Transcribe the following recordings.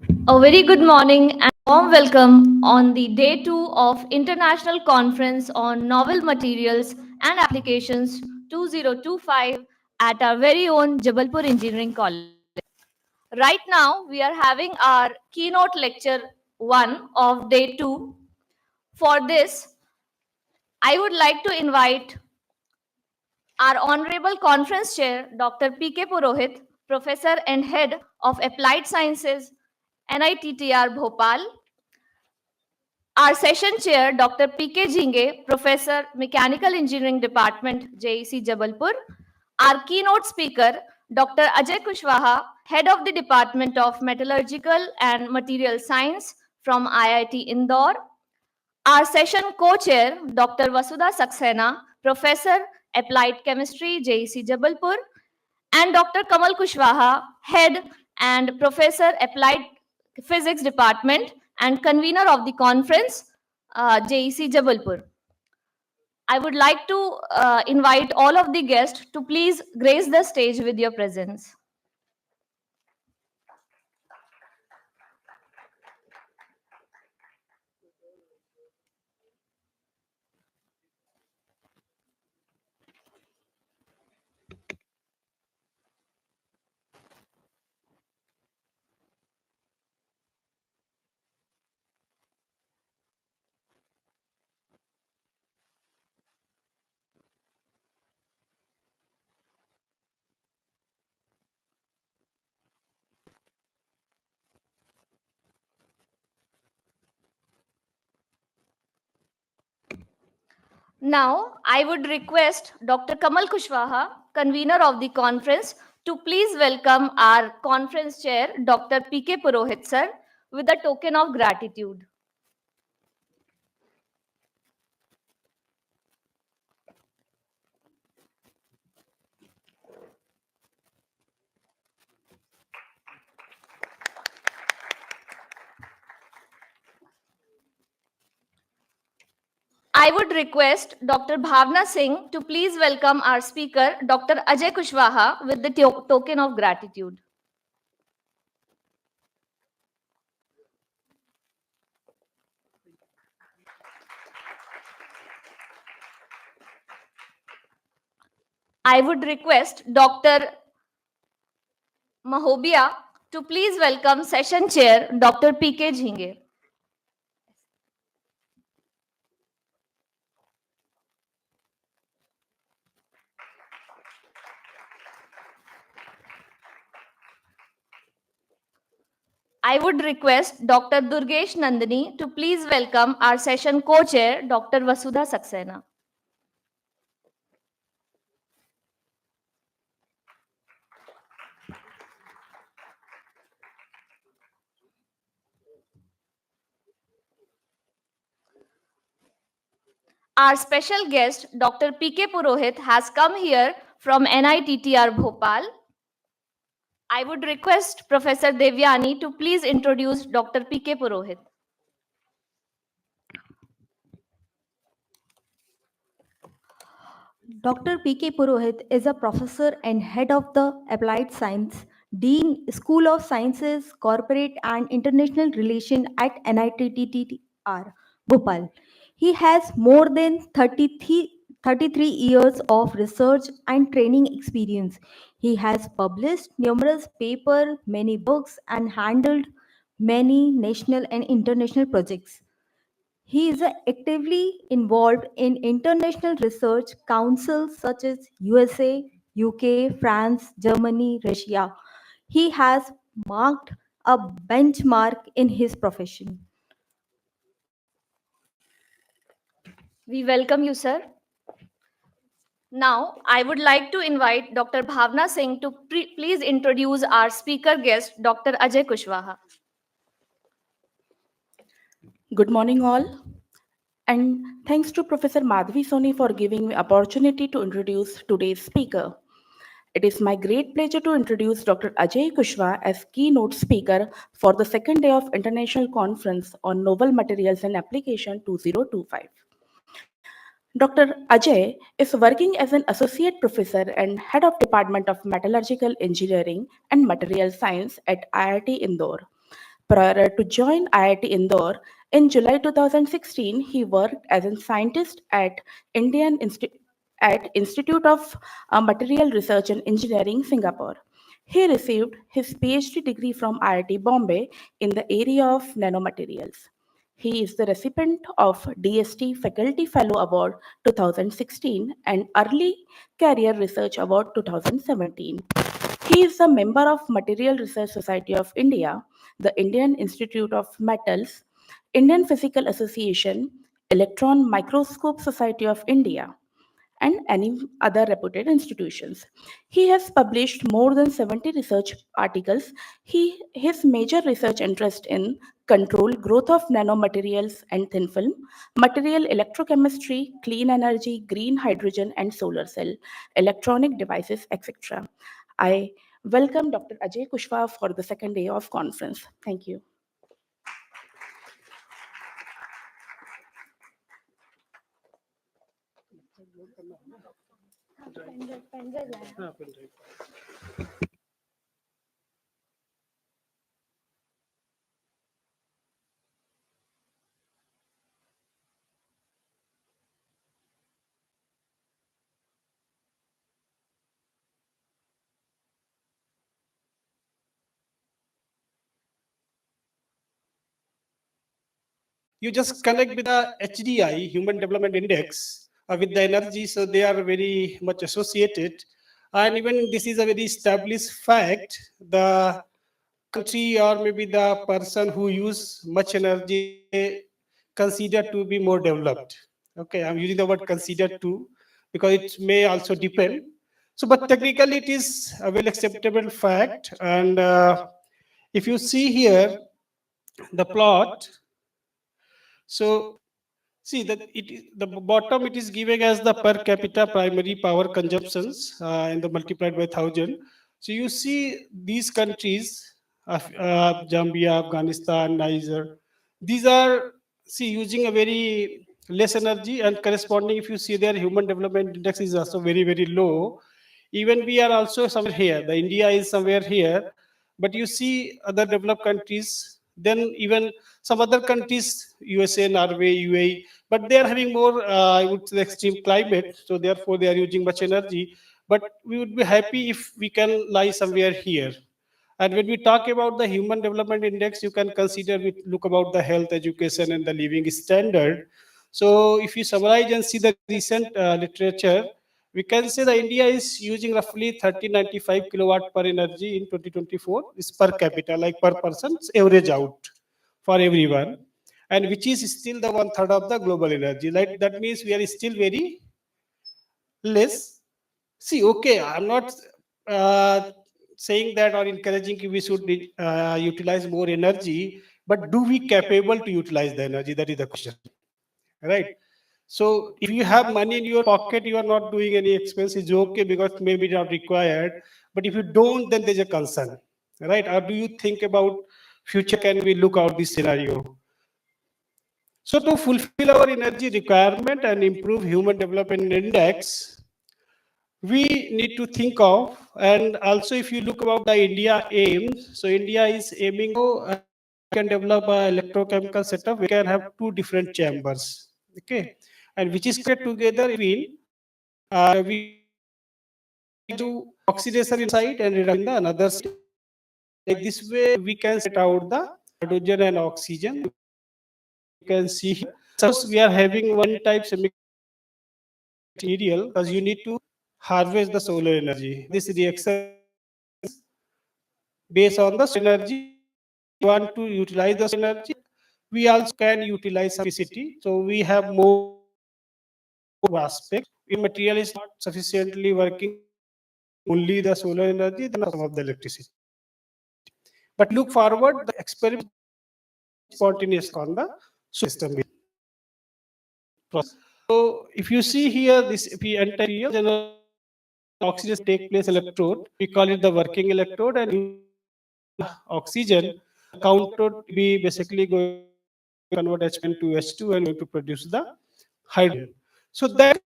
A very good morning and warm welcome on the day 2 of International Conference on Novel Materials and Applications 2025 at our very own Jabalpur Engineering College. Right now, we are having our keynote lecture 1 of day 2. For this, I would like to invite our Honorable Conference Chair, Dr. P.K. Purohit, Professor and Head of Applied Sciences, NITTR Bhopal, our session chair, Dr. P.K. Jhinge, Professor, Mechanical Engineering Department, JEC Jabalpur. Our keynote speaker, Dr. Ajay Kushwaha, Head of the Department of Metallurgical and Material Science from IIT Indore. Our session co-chair, Dr. Vasudha Saxena, Professor, Applied Chemistry, JEC Jabalpur, and Dr. Kamal Kushwaha, Head and Professor, Applied Physics Department and convener of the conference, JEC Jabalpur. I would like to invite all of the guests to please grace the stage with your presence. Now, I would request Dr. Kamal Kushwaha, convener of the conference, to please welcome our conference chair, Dr. P.K. Purohit sir, with a token of gratitude. I would request Dr. Bhavna Singh to please welcome our speaker, Dr. Ajay Kushwaha, with the token of gratitude. I would request Dr. Mahobia to please welcome session chair, Dr. P.K. Jhinge. I would request Dr. Durgesh Nandini to please welcome our session co-chair, Dr. Vasudha Saxena. Our special guest, Dr. P.K. Purohit, has come here from NITTR Bhopal. I would request Professor Devyani to please introduce Dr. P.K. Purohit. Dr. P.K. Purohit is a professor and head of the Applied Science, Dean, School of Sciences, Corporate and International Relation at NITTR, Bhopal. He has more than 33 years of research and training experience. He has published numerous papers, many books, and handled many national and international projects. He is actively involved in international research councils such as USA, UK, France, Germany, Russia. He has marked a benchmark in his profession. We welcome you, sir. Now, I would like to invite Dr. Bhavna Singh to please introduce our speaker guest, Dr. Ajay Kushwaha. Good morning, all. And thanks to Professor Madhavi Soni for giving me opportunity to introduce today's speaker. It is my great pleasure to introduce Dr. Ajay Kushwaha as keynote speaker for the second day of International Conference on Novel Materials and Application 2025. Dr. Ajay is working as an associate professor and head of Department of Metallurgical Engineering and Material Science at IIT Indore. Prior to join IIT Indore, in July 2016, he worked as a scientist at Institute of Material Research and Engineering, Singapore. He received his PhD degree from IIT Bombay in the area of nanomaterials. He is the recipient of DST Faculty Fellow Award 2016 and Early Career Research Award 2017. He is a member of Material Research Society of India, the Indian Institute of Metals, Indian Physical Association, Electron Microscope Society of India, and any other reputed institutions. He has published more than 70 research articles. His major research interest in control, growth of nanomaterials and thin film, material electrochemistry, clean energy, green hydrogen and solar cell, electronic devices, etc. I welcome Dr. Ajay Kushwaha for the second day of conference. Thank you. You just connect with the HDI, Human Development Index, with the energy, so they are very much associated. And even this is a very established fact. The country or maybe the person who use much energy, they consider to be more developed. Okay, I'm using the word consider to because it may also depend. So, but technically, it is a well acceptable fact. And if you see here the plot, so see that the bottom it is giving as the per capita primary power consumptions in the multiplied by 1,000. So you see these countries, Zambia, Afghanistan, Niger, these are see using a very less energy and corresponding. If you see their human development index is also very very low. Even we are also somewhere here. The India is somewhere here, but you see other developed countries. Then even some other countries, USA, Norway, UAE, but they are having more, I would say, extreme climate. So therefore, they are using much energy. But we would be happy if we can lie somewhere here. And when we talk about the Human Development Index, you can consider we look about the health, education, and the living standard. So if you summarize and see the recent literature, we can say that India is using roughly 1395 kilowatt per energy in 2024. Is per capita, like per person, average out for everyone, and which is still the one third of the global energy. Like that means we are still very less. See, okay, I'm not uh, saying that or encouraging we should utilize more energy, but do we capable to utilize the energy? That is the question, right? So if you have money in your pocket, you are not doing any expense, it's okay because maybe not required. But if you don't, then there's a concern, right? Or do you think about future? Can we look out this scenario? So to fulfill our energy requirement and improve human development index, we need to think of, and also if you look about the India aims, so India is aiming can develop a electrochemical setup. We can have two different chambers, okay, and which is connected together between we do oxidation inside and reduction in the another side. Like this way we can set out the hydrogen and oxygen. You can see here, suppose we are having one type material because you need to harvest the solar energy. This reaction based on the solar energy. We want to utilize the solar energy. We also can utilize electricity. So we have more aspects. If material is not sufficiently working only the solar energy, then some of the electricity. But look forward, the experiment spontaneous on the system process. So if you see here, this if we enter here, then oxidation take place electrode. We call it the working electrode, and oxygen counted to be basically going to convert H1 to H2 and going to produce the hydrogen. So that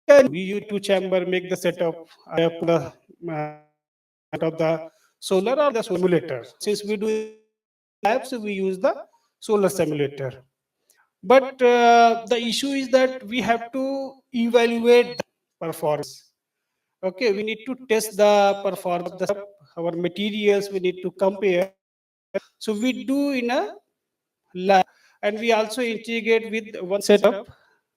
can we use two chamber make the setup for the of the solar or the simulator. Since we do lab, so we use the solar simulator. But the issue is that we have to evaluate the performance. Okay, we need to test the performance of the setup, our materials, we need to compare. So we do in a lab, and we also integrate with one setup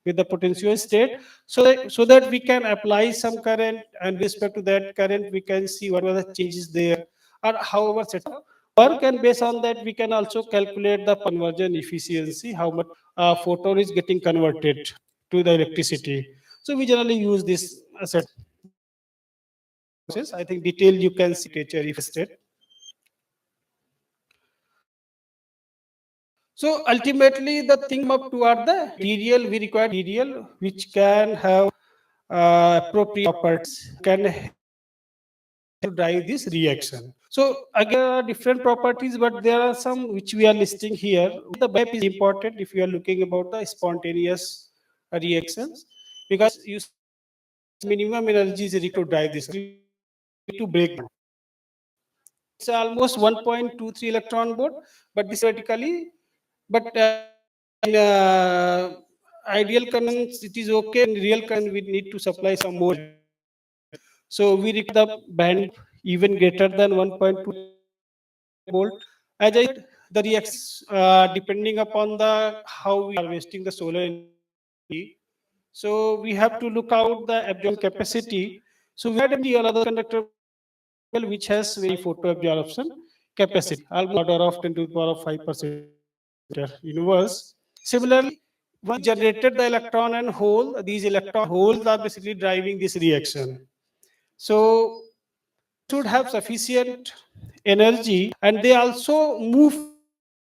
with the potential state, so that we can apply some current, and with respect to that current we can see what are the changes there, or how our setup work, and based on that we can also calculate the conversion efficiency, how much photon is getting converted to the electricity. So we generally use this set. This is the process. I think detail you can see temperature if state. So ultimately, the thing up to are the material. We require material which can have appropriate properties, can help to drive this reaction. So again, different properties, but there are some which we are listing here. The BEP is important if you are looking about the spontaneous reactions, because you minimum energy is required to drive this to break down. It's almost 1.23 electron volt, but this theoretically, but in ideal conditions it is okay. In real conditions, we need to supply some more. So we require the band even greater than 1.2 volt. As I said, the reactions depending upon the how we are wasting the solar energy. So we have to look out the absorption capacity. So we had the other conductor which has very photo absorption capacity, almost order of 10 to the power of 5% universe. Similarly, once generated the electron and hole, these electron holes are basically driving this reaction. So should have sufficient energy, and they also move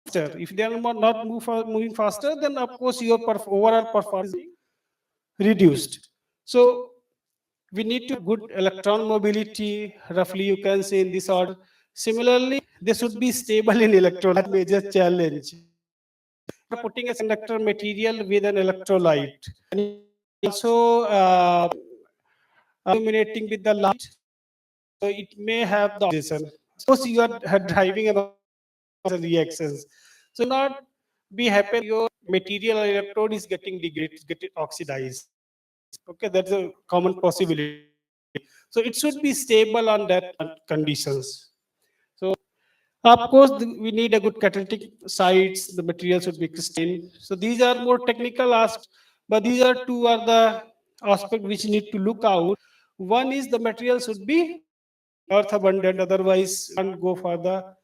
faster. If they are not moving faster, then of course your overall performance is reduced. So we need to good electron mobility, roughly you can say in this order. Similarly, they should be stable in electrolyte, major challenge. We're putting a conductor material with an electrolyte, and also illuminating with the light, so it may have the oxidation. Suppose you are driving an reactions, so not be happy your material or electrode is getting degraded, getting oxidized. Okay, that's a common possibility. So it should be stable on that conditions. So of course we need a good catalytic sites. The material should be crystalline. So these are more technical aspects, but these are two are the aspects which need to look out. One is the material should be earth abundant, otherwise can't go for the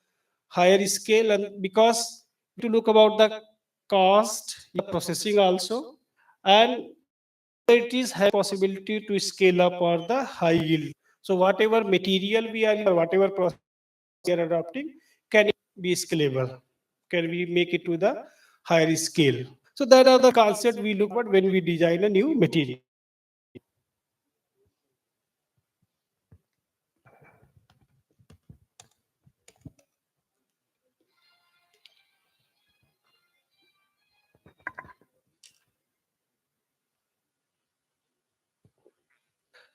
higher scale, and because to look about the cost, the processing also, and it is high possibility to scale up or the high yield. So whatever material we are or whatever process we are adopting, can it be scalable? Can we make it to the higher scale? So that are the concept we look at when we design a new material.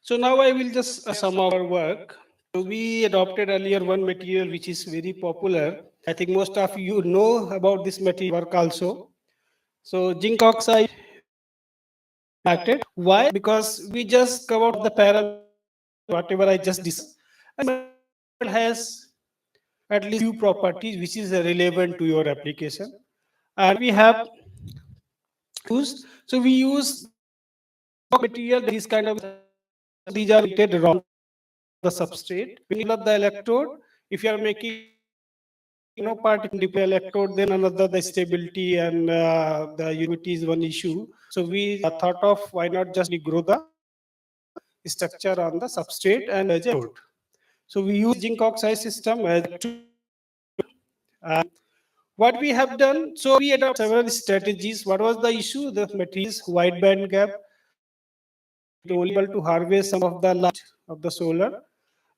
So now I will just sum our work. So we adopted earlier one material which is very popular. I think most of you know about this material work also. So zinc oxide impacted. Why? Because we just covered the parameters, whatever I just discussed. And material has at least few properties which is relevant to your application. And we have used, so we use material, these kind of, these are rated around the substrate. When you develop the electrode, if you are making no particle electrode, then another the stability and the unity is one issue. So we thought of why not just grow the structure on the substrate and as a load. So we use zinc oxide system as uh, what we have done. So we adopt several strategies. What was the issue? The materials wide band gap, only able to harvest some of the light of the solar,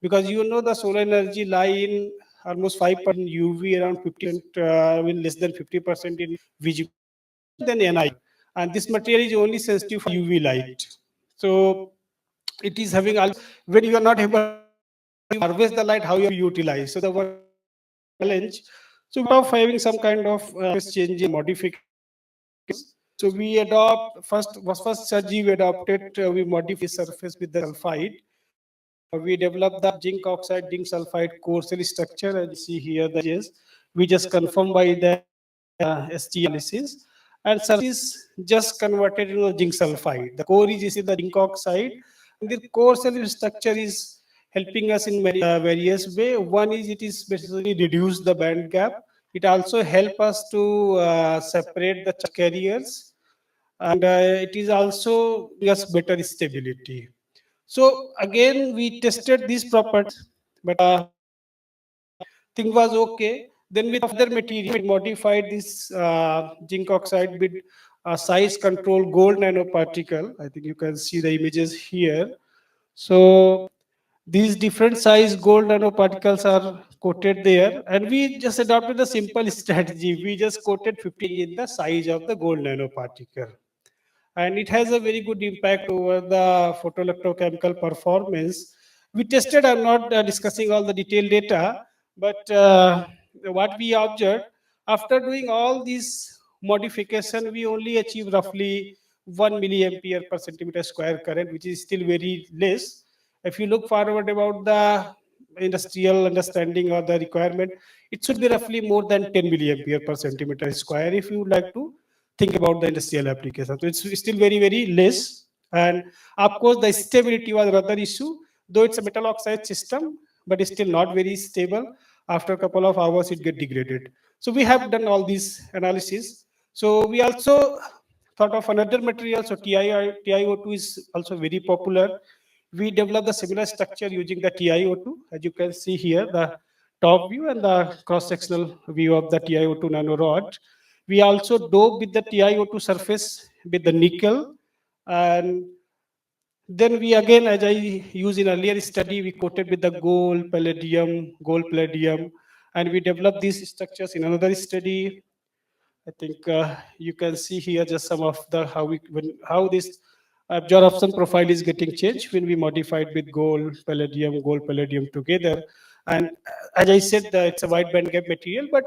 because you know the solar energy lie in almost 5% UV, around 50%, in less than 50% in VG, then Ni. And this material is only sensitive for UV light. So it is having, when you are not able to harvest the light, how you utilize. So the one challenge. So we thought of having some kind of change modifications. So we adopt first strategy we adopted. We modify the surface with the sulfide. We developed the zinc oxide, zinc sulfide core cell structure, as you see here the images. We just confirm by the ST analysis, and surface just converted into zinc sulfide. The core is the zinc oxide, and the core cell structure is helping us in many various way. One is it is basically reduce the band gap. It also help us to separate the carriers, and it is also giving us better stability. So again, we tested these properties, but thing was okay. Then with other material, we modified this zinc oxide with size control gold nanoparticle. I think you can see the images here. So these different size gold nanoparticles are coated there, and we just adopted a simple strategy. We just coated 50 in the size of the gold nanoparticle, and it has a very good impact over the photoelectrochemical performance. We tested, I'm not discussing all the detailed data, but what we observed after doing all these modification, we only achieve roughly 1 milliampere per centimeter square current, which is still very less. If you look forward about the industrial understanding or the requirement, it should be roughly more than 10 milliampere per centimeter square if you would like to think about the industrial application. So it's still very, very less. And of course, the stability was another issue, though it's a metal oxide system, but it's still not very stable. After a couple of hours, it get degraded. So we have done all these analysis. So we also thought of another material. So TiO2 is also very popular. We developed the similar structure using the TiO2, as you can see here, the top view and the cross-sectional view of the TiO2 nanorod. We also doped with the TiO2 surface with the nickel, and then we again, as I used in earlier study, we coated with the gold, palladium, and we developed these structures in another study. I think you can see here just some of the how this absorption profile is getting changed when we modified with gold, palladium together. And as I said, it's a wide band gap material, but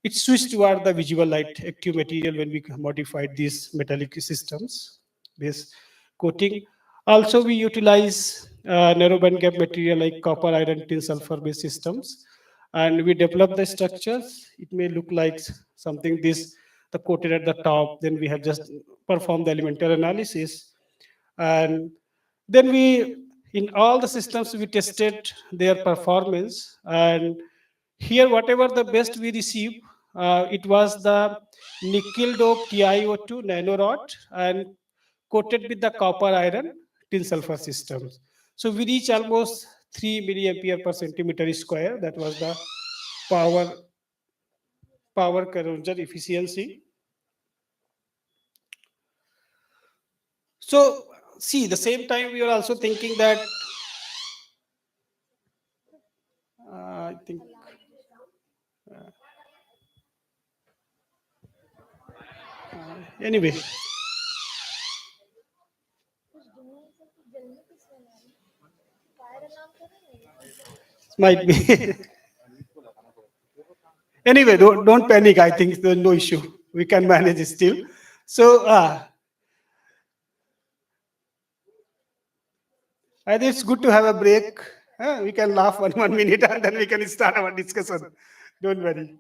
it switched toward the visual light active material when we modified these metallic systems, this coating. Also, we utilize narrow band gap material like copper, iron, tin, sulfur based systems, and we develop the structures. It may look like something this the coated at the top. Then we have just performed the elemental analysis, and then we in all the systems we tested their performance. And here, whatever the best we received, it was the nickel dope TiO2 nanorod and coated with the copper iron tin sulfur systems. So we reach almost 3 milliampere per centimeter square. That was the power conversion efficiency. So see, the same time we were also thinking that I think anyway, might be. Anyway, don't panic. I think there's no issue. We can manage it still. So I think it's good to have a break. We can laugh one minute and then we can start our discussion. Don't worry.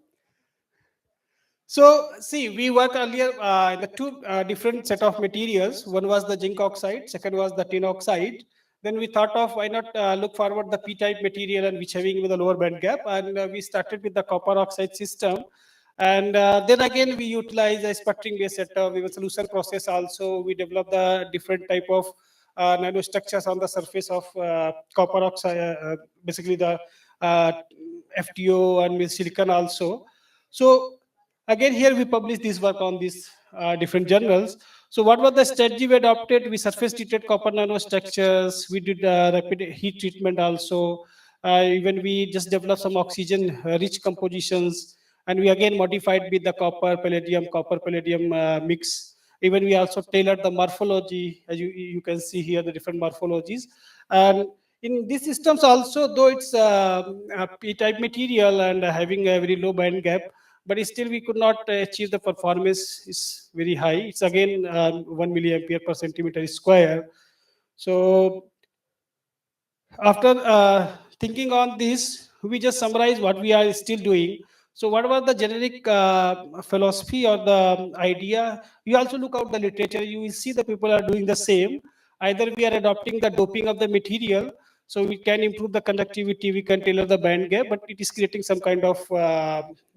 So see, we worked earlier in the two different set of materials. One was the zinc oxide, second was the tin oxide. Then we thought of why not look forward the P-type material and which having with a lower band gap, and we started with the copper oxide system. And then again we utilize a sputtering based setup, we have a solution process also. We develop the different type of nanostructures on the surface of copper oxide, basically the uh, FTO and with silicon also. So again, here we publish this work on these different journals. So what was the strategy we adopted? We surface treated copper nanostructures. We did rapid heat treatment also. Even we just developed some oxygen rich compositions, and we again modified with the copper palladium mix. Even we also tailored the morphology, as you can see here the different morphologies. And in these systems also, though it's a P-type material and having a very low band gap, but still we could not achieve the performance is very high. It's again 1 milliampere per centimeter square. So after thinking on this, we just summarize what we are still doing. So what was the generic philosophy or the idea? You also look out the literature, you will see the people are doing the same. Either we are adopting the doping of the material, so we can improve the conductivity, we can tailor the band gap, but it is creating some kind of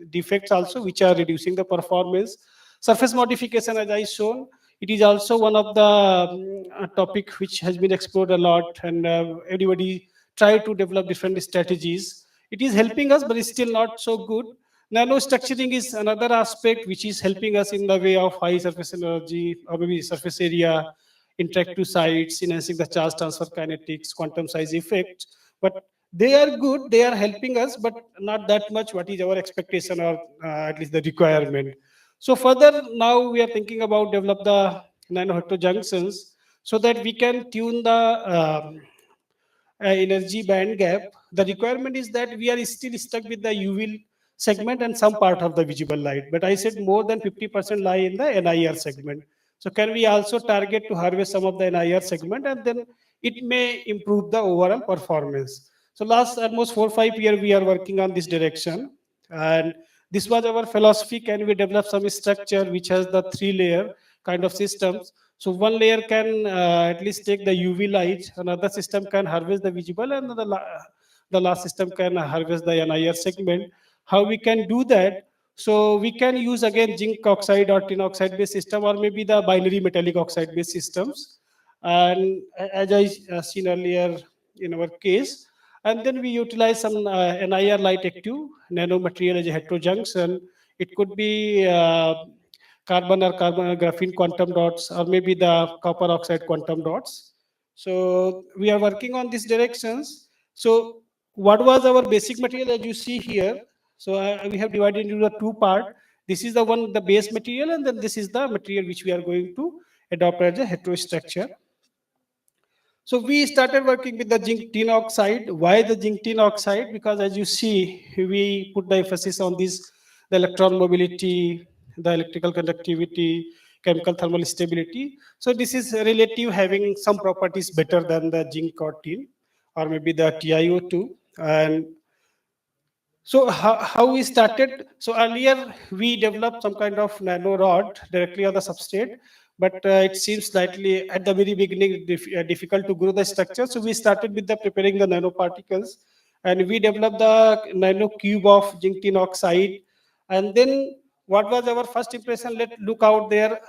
defects also, which are reducing the performance. Surface modification, as I shown, it is also one of the topic which has been explored a lot, and everybody try to develop different strategies. It is helping us, but it's still not so good. Nanostructuring is another aspect which is helping us in the way of high surface energy or maybe surface area, interactive sites, enhancing the charge transfer kinetics, quantum size effect. But they are good, they are helping us, but not that much what is our expectation or at least the requirement. So further, now we are thinking about develop the nanoheterojunctions so that we can tune the energy band gap. The requirement is that we are still stuck with the UV segment and some part of the visible light. But I said more than 50% lie in the NIR segment. So can we also target to harvest some of the NIR segment, and then it may improve the overall performance. So last almost 4 5 years we are working on this direction, and this was our philosophy. Can we develop some structure which has the 3 layer kind of systems? So one layer can at least take the UV light, another system can harvest the visible, and the last system can harvest the NIR segment. How we can do that? So we can use again zinc oxide or tin oxide based system, or maybe the binary metallic oxide based systems. And as I seen earlier in our case, and then we utilize some NIR light active nanomaterial as a heterojunction. It could be carbon or carbon graphene quantum dots, or maybe the copper oxide quantum dots. So we are working on these directions. So what was our basic material as you see here? So we have divided into the two part. This is the one, the base material, and then this is the material which we are going to adopt as a heterostructure. So we started working with the zinc tin oxide. Why the zinc tin oxide? Because as you see, we put the emphasis on this, the electron mobility, the electrical conductivity, chemical thermal stability. So this is relative, having some properties better than the zinc or tin, or maybe the TiO2. And so how we started? So earlier we developed some kind of nano rod directly on the substrate, but it seems slightly at the very beginning difficult to grow the structure. So we started with the preparing the nanoparticles, and we developed the nano cube of zinc tin oxide. And then what was our first impression? Let look out their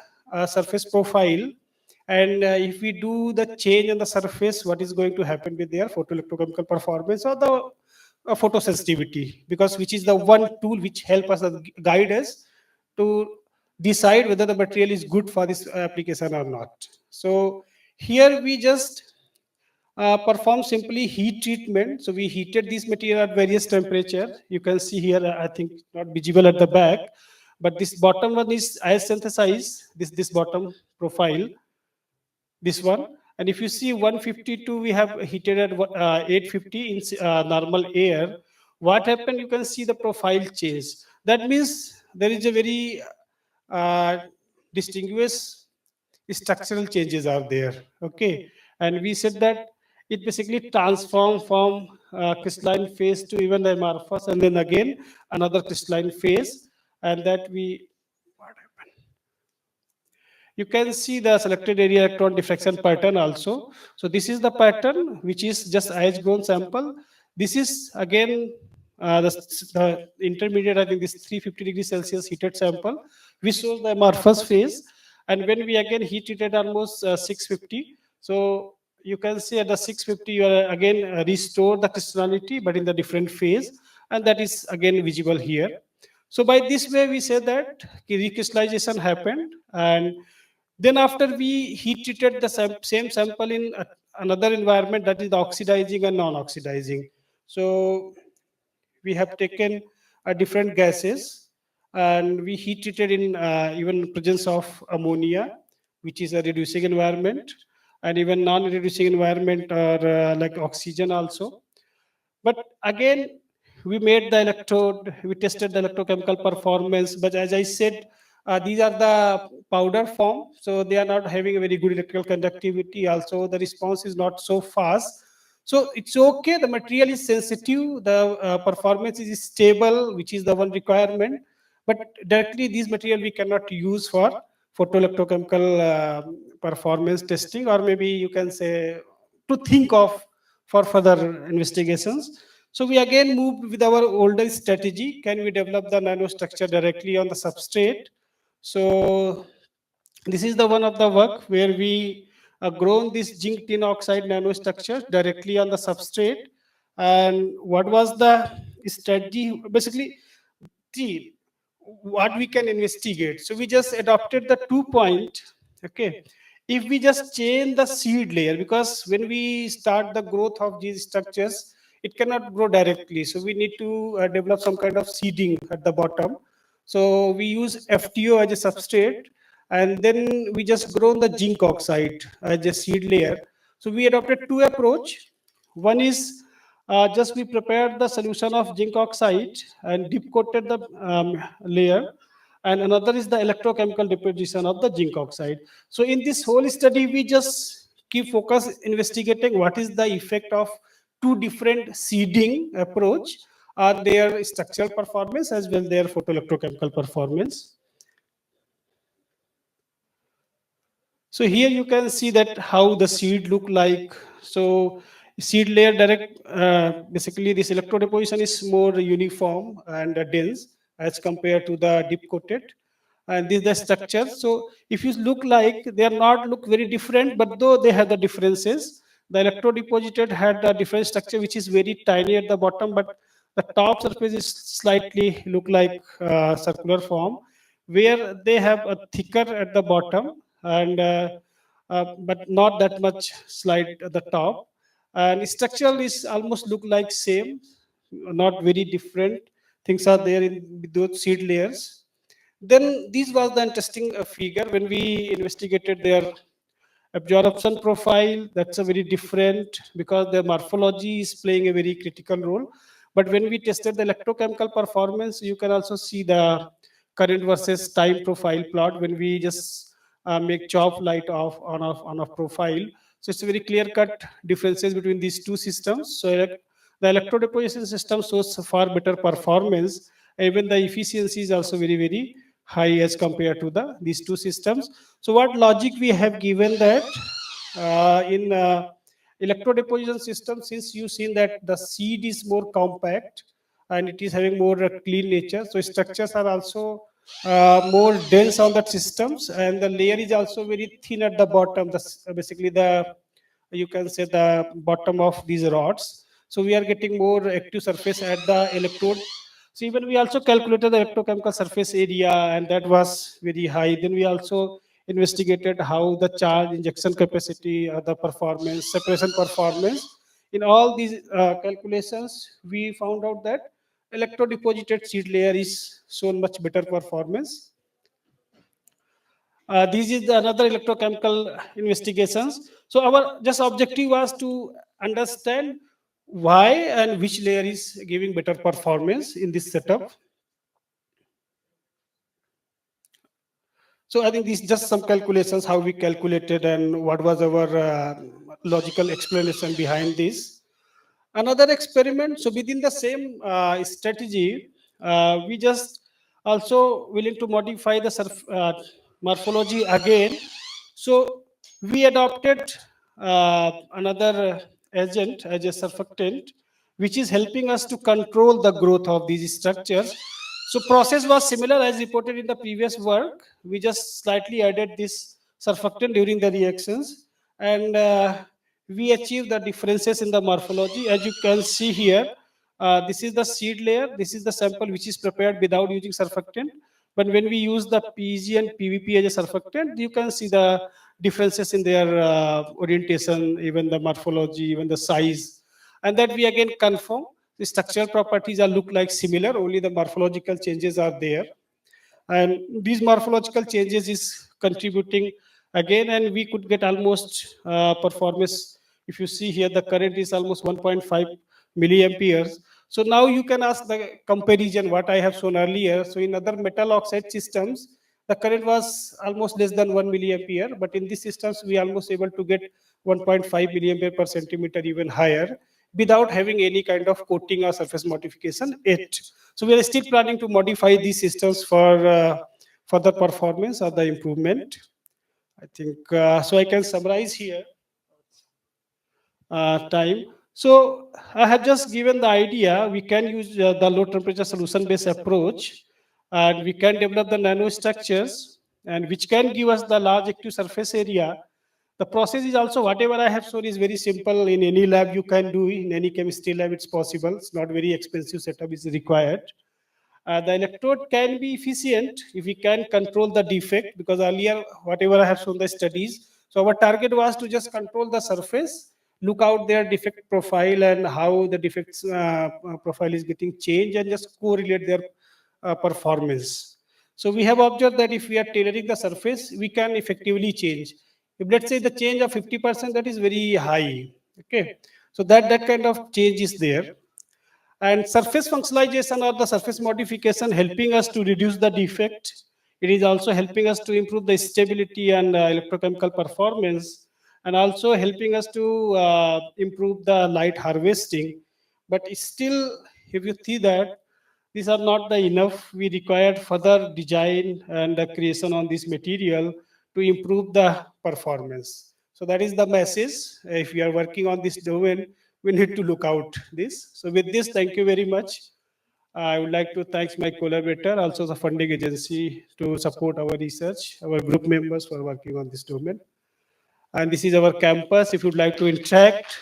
surface profile. And if we do the change on the surface, what is going to happen with their photoelectrochemical performance or the photosensitivity, because which is the one tool which help us guide us to decide whether the material is good for this application or not. So here we just perform simply heat treatment. So we heated this material at various temperature. You can see here, I think not visible at the back, but this bottom one is ice synthesized, this bottom profile, this one. And if you see 152, we have heated at 850 in normal air. What happened? You can see the profile change. That means there is a very uh, distinguished structural changes are there. Okay, and we said that it basically transform from crystalline phase to even the amorphous, and then again another crystalline phase, and that we, you can see the selected area electron diffraction pattern also. So this is the pattern which is just ice grown sample. This is again the intermediate, I think this 350 degrees Celsius heated sample, which shows the amorphous phase. And when we again heat it at almost 650, so you can see at the 650 you are again restore the crystallinity, but in the different phase, and that is again visible here. So by this way we say that recrystallization happened, and then after we heat treated the same sample in another environment, that is the oxidizing and non-oxidizing. So we have taken different gases, and we heat treated in even presence of ammonia, which is a reducing environment, and even non-reducing environment, or like oxygen also. But again, we made the electrode, we tested the electrochemical performance, but as I said, these are the powder form, so they are not having a very good electrical conductivity. Also, the response is not so fast. So it's okay. The material is sensitive. The performance is stable, which is the one requirement. But directly, these material we cannot use for photoelectrochemical performance testing, or maybe you can say to think of for further investigations. So we again moved with our older strategy. Can we develop the nanostructure directly on the substrate? So this is the one of the work where we grown this zinc tin oxide nanostructure directly on the substrate. And what was the strategy? Basically, see what we can investigate. So we just adopted the 2 point. Okay, if we just change the seed layer, because when we start the growth of these structures, it cannot grow directly. So we need to develop some kind of seeding at the bottom. So we use FTO as a substrate, and then we just grown the zinc oxide as a seed layer. So we adopted two approach. One is just we prepared the solution of zinc oxide and deep coated the layer, and another is the electrochemical deposition of the zinc oxide. So in this whole study, we just keep focus investigating what is the effect of two different seeding approach on their structural performance as well their photoelectrochemical performance. So here you can see that how the seed look like. So seed layer direct, basically this electrode deposition is more uniform and dense as compared to the deep coated. And this is the structure. So if you look like, they are not look very different, but though they have the differences. The electrode deposited had a different structure which is very tiny at the bottom, but the top surface is slightly look like circular form, where they have a thicker at the bottom and but not that much slide at the top, and structural is almost look like same, not very different things are there in those seed layers. Then this was the interesting figure when we investigated their absorption profile. That's a very different, because the morphology is playing a very critical role. But when we tested the electrochemical performance, you can also see the current versus time profile plot when we just make chop light off on off profile. So it's a very clear cut differences between these two systems. So the electrodeposition system shows far better performance. Even the efficiency is also very high as compared to the these two systems. So what logic we have given that in electrodeposition system, since you seen that the seed is more compact and it is having more clean nature, so structures are also more dense on that systems, and the layer is also very thin at the bottom. Basically the, you can say, the bottom of these rods. So we are getting more active surface at the electrode. So even we also calculated the electrochemical surface area, and that was very high. Then we also investigated how the charge injection capacity, the performance, separation performance. In all these calculations, we found out that electrodeposited seed layer is shown much better performance. This is another electrochemical investigations. So our just objective was to understand why and which layer is giving better performance in this setup. So I think these just some calculations, how we calculated and what was our logical explanation behind this. Another experiment, so within the same strategy, we just also willing to modify the morphology again. So we adopted another agent as a surfactant, which is helping us to control the growth of these structures. So process was similar as reported in the previous work. We just slightly added this surfactant during the reactions, and we achieve the differences in the morphology. As you can see here, this is the seed layer, this is the sample which is prepared without using surfactant. But when we use the PG and PVP as a surfactant, you can see the differences in their orientation, even the morphology, even the size. And that we again confirm the structural properties are look like similar, only the morphological changes are there. And these morphological changes is contributing again, and we could get almost performance. If you see here, the current is almost 1.5 milliamperes. So now you can ask the comparison what I have shown earlier. So in other metal oxide systems, the current was almost less than 1 milliampere, but in these systems we almost able to get 1.5 milliampere per centimeter, even higher, without having any kind of coating or surface modification yet. So we are still planning to modify these systems for further performance or the improvement. I think so. I can summarize here time. So I have just given the idea. We can use the low temperature solution based approach, and we can develop the nanostructures, and which can give us the large active surface area. The process is also whatever I have shown is very simple. In any lab you can do, in any chemistry lab it's possible. It's not very expensive setup is required. The electrode can be efficient if we can control the defect, because earlier whatever I have shown the studies, so our target was to just control the surface, look out their defect profile and how the defects profile is getting changed, and just correlate their performance. So we have observed that if we are tailoring the surface, we can effectively change. If let's say the change of 50%, that is very high. Okay, so that kind of change is there. And surface functionalization or the surface modification helping us to reduce the defect. It is also helping us to improve the stability and electrochemical performance, and also helping us to improve the light harvesting. But still, if you see that these are not the enough, we required further design and the creation on this material to improve the performance. So that is the message. If we are working on this domain, we need to look out this. So with this, thank you very much. I would like to thank my collaborator, also the funding agency, to support our research, our group members for working on this domain. And this is our campus. If you'd like to interact,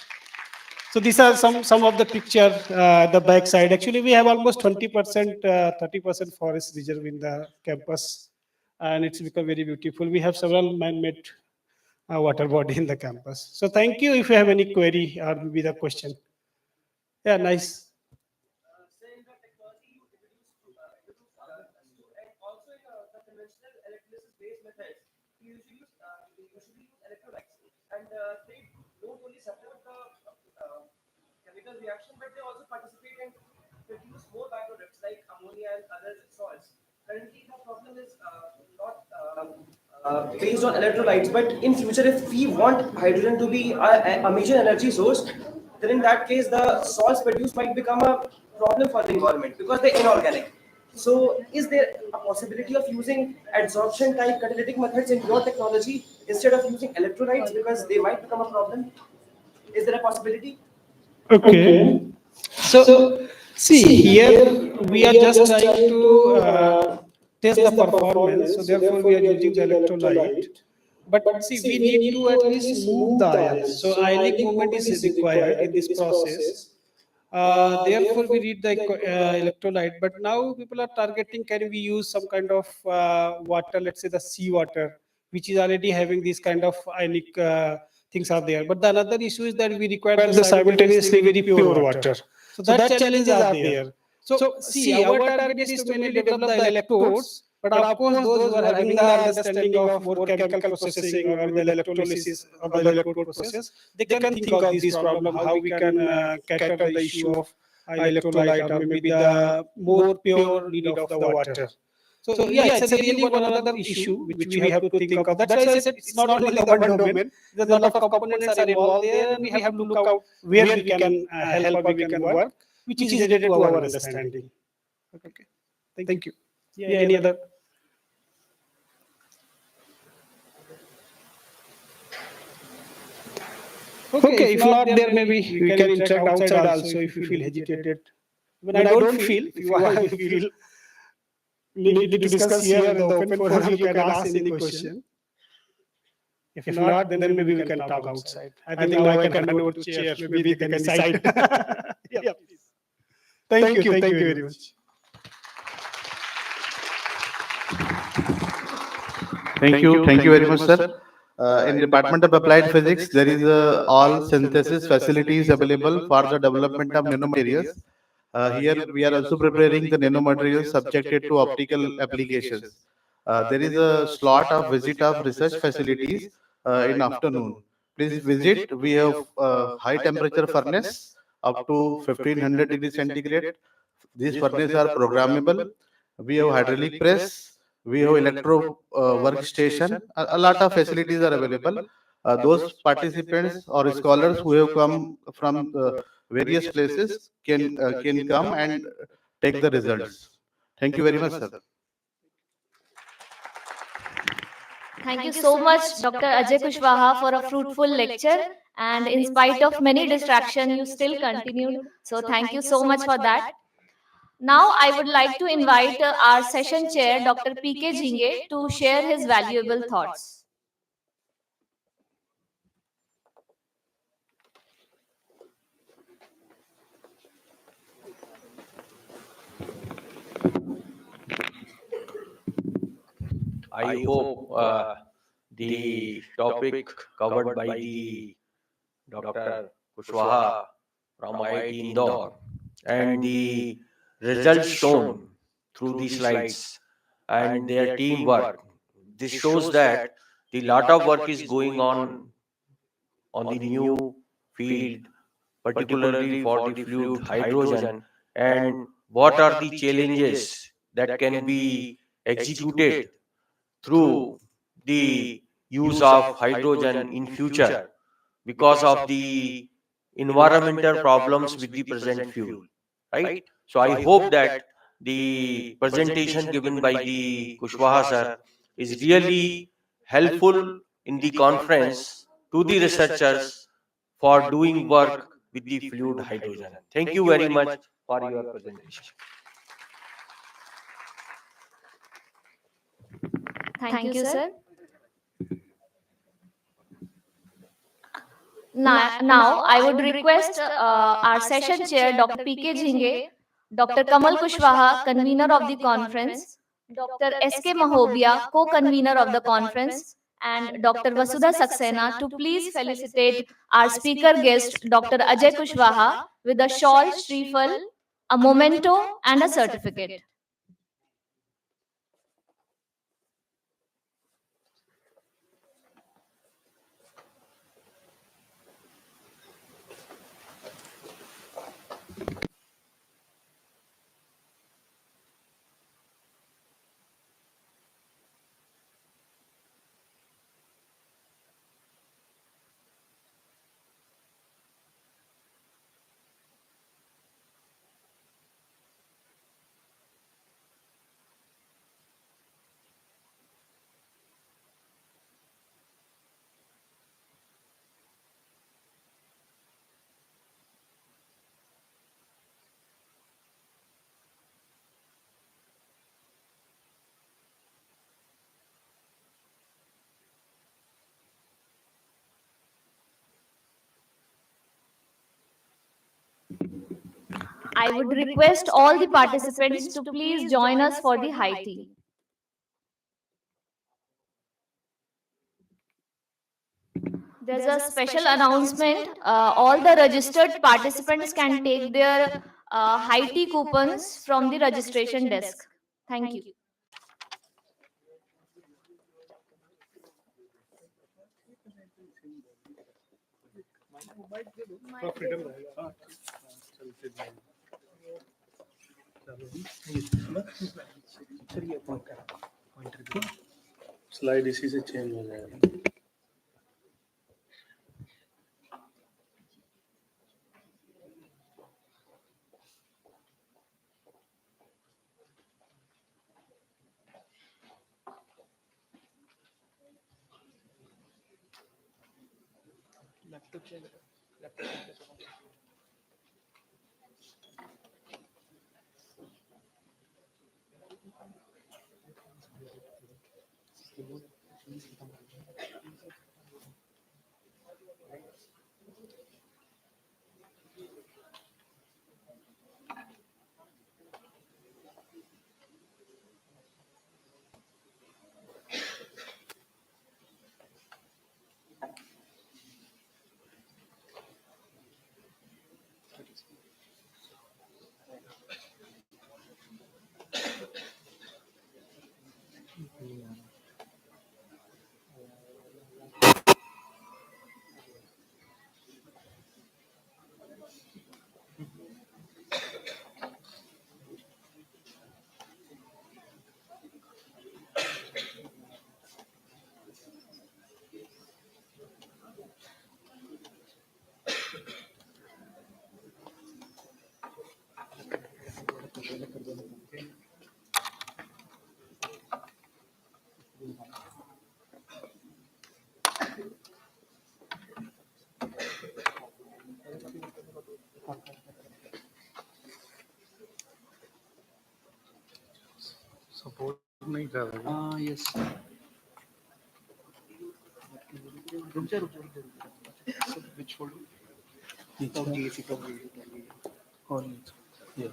so these are some of the picture, the back side. Actually, we have almost 20%, 30% forest reserve in the campus, and it's become very beautiful. We have several man-made water body in the campus. So thank you. If you have any query or maybe the question. Yeah, nice. Based on electrolytes. But in future, if we want hydrogen to be a major energy source, then in that case, the salts produced might become a problem for the environment because they're inorganic. So, is there a possibility of using adsorption type catalytic methods in your technology instead of using electrolytes because they might become a problem? Is there a possibility? Okay. So see here we are just trying to test the performance. So therefore we are using the electrolyte. But see, we need to at least move the ions. So ionic movement is required in this process. Therefore, we need the electrolyte. But now people are targeting, can we use some kind of water, let's say the sea water, which is already having these kind of ionic things are there. But the another issue is that we require the simultaneously very pure water. So that challenges are there. So see, our target is to mainly develop the electrodes. But of course, those who are having the understanding of more chemical processing or the electrolysis or the electrode process, they can think of this problem, how we can cater the issue of electrolyte or maybe the more pure need of the water. So yeah, it's a really one another issue which we have to think of. That's why I said it's not only the one domain. There's a lot of components are involved there, and we have to look out where we can help or we can work, which is related to our understanding. Okay. Thank you. Yeah, any other? Okay, if not there, maybe we can interact outside also if you feel agitated. When I don't feel, if you feel need to discuss here in the open forum, you can ask any question. If not, then maybe we can talk outside. I think now I can hand over to chair. Maybe they can decide. Yeah, please. Thank you very much. Thank you very much, sir. In Department of Applied Physics, there is all synthesis facilities available for the development of nanomaterials. Here, we are also preparing the nanomaterials subjected to optical applications. There is a slot of visit of research facilities in afternoon. Please visit. We have high temperature furnace up to 1500 degrees centigrade. These furnaces are programmable. We have hydraulic press. We have electro workstation. A lot of facilities are available. Those participants or scholars who have come from various places can come and take the results. Thank you very much, sir. Thank you so much, Dr. Ajay Kushwaha, for a fruitful lecture. And in spite of many distractions, you still continued. So thank you so much for that. Now, I would like to invite our session chair, Dr. P.K. Jhinge, to share his valuable thoughts. I hope the topic covered by the Dr. Kushwaha from IIT Indore and the results shown through the slides and their teamwork. This shows that the lot of work is going on the new field, particularly for the fluid hydrogen, and what are the challenges that can be executed through the use of hydrogen in future because of the environmental problems with the present fuel, right? So I hope that the presentation given by the Kushwaha sir is really helpful in the conference to the researchers for doing work with the fluid hydrogen. Thank you very much for your presentation. Thank you, sir. Now, I would request our session chair, Dr. P.K. Jhinge, Dr. Kamal Kushwaha, convener of the conference, Dr. S.K. Mahobia, co-convener of the conference, and Dr. Vasudha Saxena to please felicitate our speaker guest, Dr. Ajay Kushwaha, with a shawl, shriefal, a memento, and a certificate. I would request all the participants to please join us for the high tea. There's a special announcement. All the registered participants can take their high tea coupons from the registration desk. Thank you. Slide इसी से change हो जाएगा. Support नहीं कर रहा है। Yes which folder? Top GAC, top GAC. और ये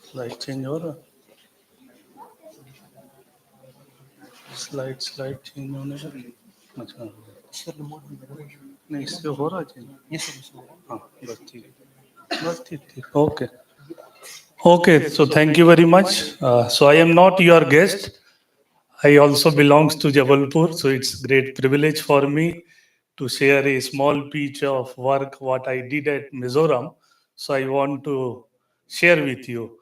स्लाइड चेंज हो रहा, स्लाइड चेंज होने का। अच्छा नहीं, इससे हो रहा चेंज। Yes, sir. हाँ बस ठीक, बस ठीक। Okay okay, so thank you very much. So I am not your guest. I also belongs to Jabalpur, so it's great privilege for me to share a small piece of work what I did at Mizoram. So I want to share with you.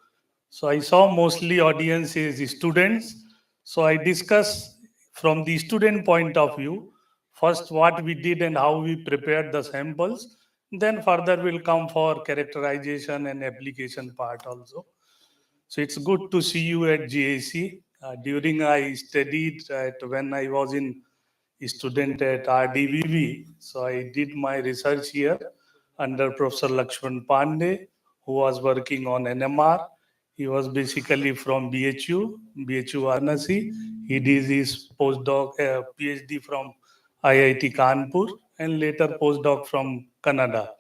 So I saw mostly audience is students. So I discuss from the student point of view. First, what we did and how we prepared the samples. Then further will come for characterization and application part also. So it's good to see you at GAC. During I studied at when I was in student at RDVV, so I did my research here under Professor Lakshman Pandey, who was working on NMR. He was basically from BHU Varanasi. He did his postdoc, PhD from IIT Kanpur, and later postdoc from Canada.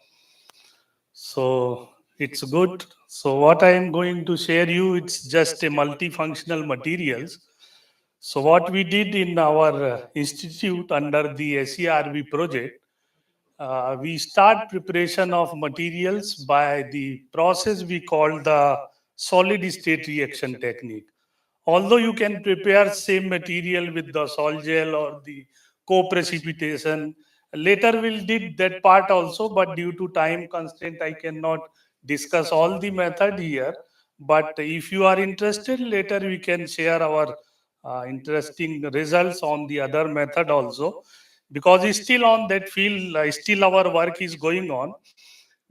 So it's good. So what I am going to share you, it's just a multifunctional materials. So what we did in our institute under the SERV project, we start preparation of materials by the process we call the solid state reaction technique. Although you can prepare same material with the sol gel or the co-precipitation, later we'll did that part also, but due to time constraint I cannot discuss all the method here. But if you are interested, later we can share our interesting results on the other method also, because it's still on that field, still our work is going on.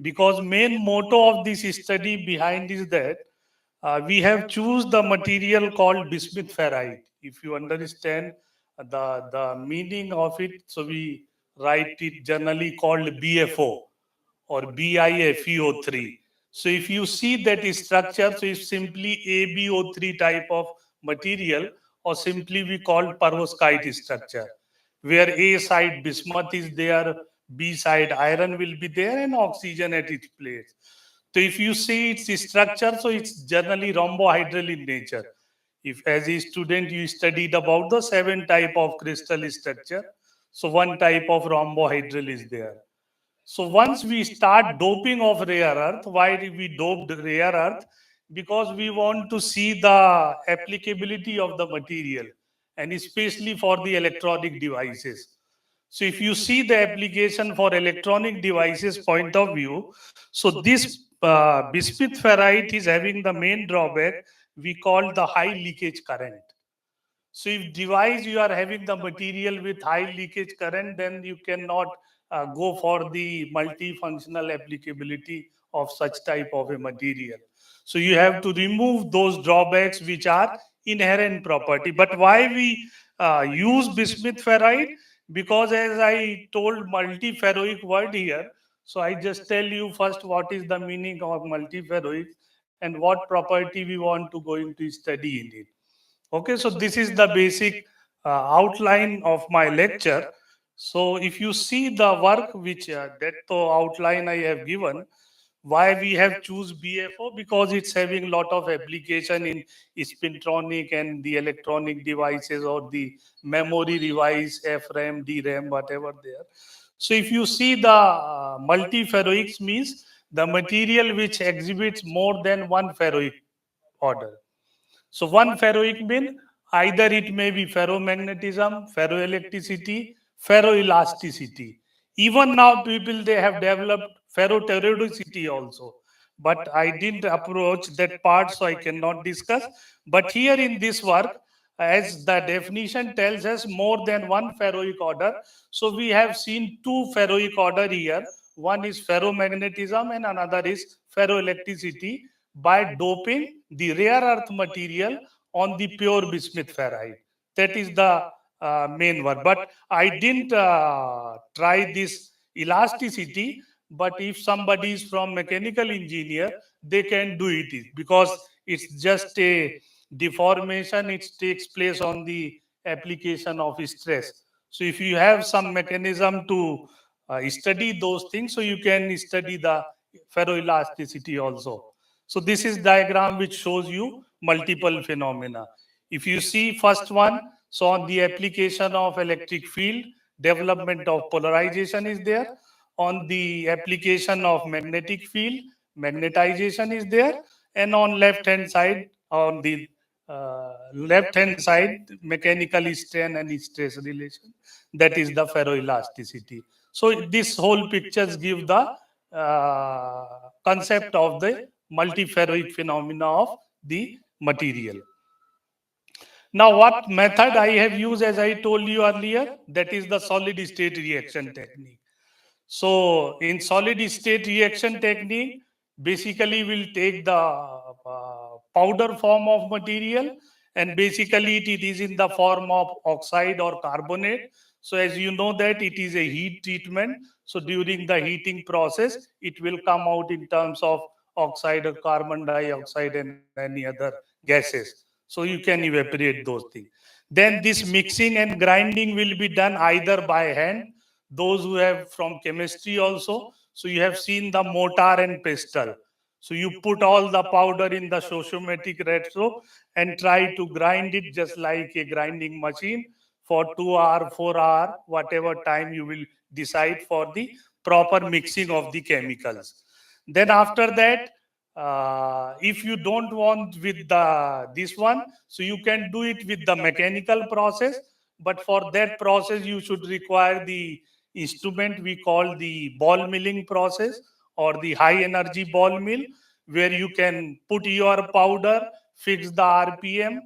Because main motto of this study behind is that we have choose the material called bismuth ferrite. If you understand the meaning of it, so we write it generally called BFO or BiFeO3. So if you see that structure, so it's simply AbO3 type of material, or simply we call perovskite structure, where A side bismuth is there, B side iron will be there, and oxygen at its place. So if you see its structure, so it's generally rhombohedral in nature. If as a student you studied about the 7 type of crystal structure, so one type of rhombohedral is there. So once we start doping of rare earth, why did we dope the rare earth? Because we want to see the applicability of the material, and especially for the electronic devices. So if you see the application for electronic devices point of view, so this bismuth ferrite is having the main drawback we call the high leakage current. So if device you are having the material with high leakage current, then you cannot go for the multifunctional applicability of such type of a material. So you have to remove those drawbacks which are inherent property. But why we use bismuth ferrite? Because as I told multiferroic word here, so I just tell you first what is the meaning of multiferroic and what property we want to going to study in it. Okay, so this is the basic outline of my lecture. So if you see the work which that outline I have given, why we have choose BFO? Because it's having lot of application in spintronic and the electronic devices or the memory device, FRAM, DRAM, whatever there. So if you see the multiferroics means the material which exhibits more than one ferroic order. So one ferroic mean either it may be ferromagnetism, ferroelectricity, ferroelasticity. Even now, people they have developed ferroteridicity also. But I didn't approach that part, so I cannot discuss. But here in this work, as the definition tells us, more than one ferroic order. So we have seen two ferroic order here. One is ferromagnetism and another is ferroelectricity by doping the rare earth material on the pure bismuth ferrite. That is the main work. But I didn't try this elasticity. But if somebody is from mechanical engineer, they can do it because it's just a deformation. It takes place on the application of stress. So if you have some mechanism to study those things, so you can study the ferroelasticity also. So this is diagram which shows you multiple phenomena. If you see first one, so on the application of electric field, development of polarization is there. On the application of magnetic field, magnetization is there. And on left hand side, on the left hand side, mechanical strain and stress relation, that is the ferroelasticity. So this whole pictures give the concept of the multiferroic phenomena of the material. Now, what method I have used, as I told you earlier, that is the solid state reaction technique. So, in solid state reaction technique, basically we'll take the powder form of material, and basically it is in the form of oxide or carbonate. So, as you know that it is a heat treatment. So, during the heating process, it will come out in terms of oxide or carbon dioxide and any other gases. So, you can evaporate those things. Then this mixing and grinding will be done either by hand, those who have from chemistry also. So you have seen the mortar and pestle. So you put all the powder in the stoichiometric ratio and try to grind it just like a grinding machine for 2 hour, 4 hour, whatever time you will decide for the proper mixing of the chemicals. Then after that, if you don't want with the this one, so you can do it with the mechanical process. But for that process, you should require the instrument we call the ball milling process or the high energy ball mill, where you can put your powder, fix the rpm,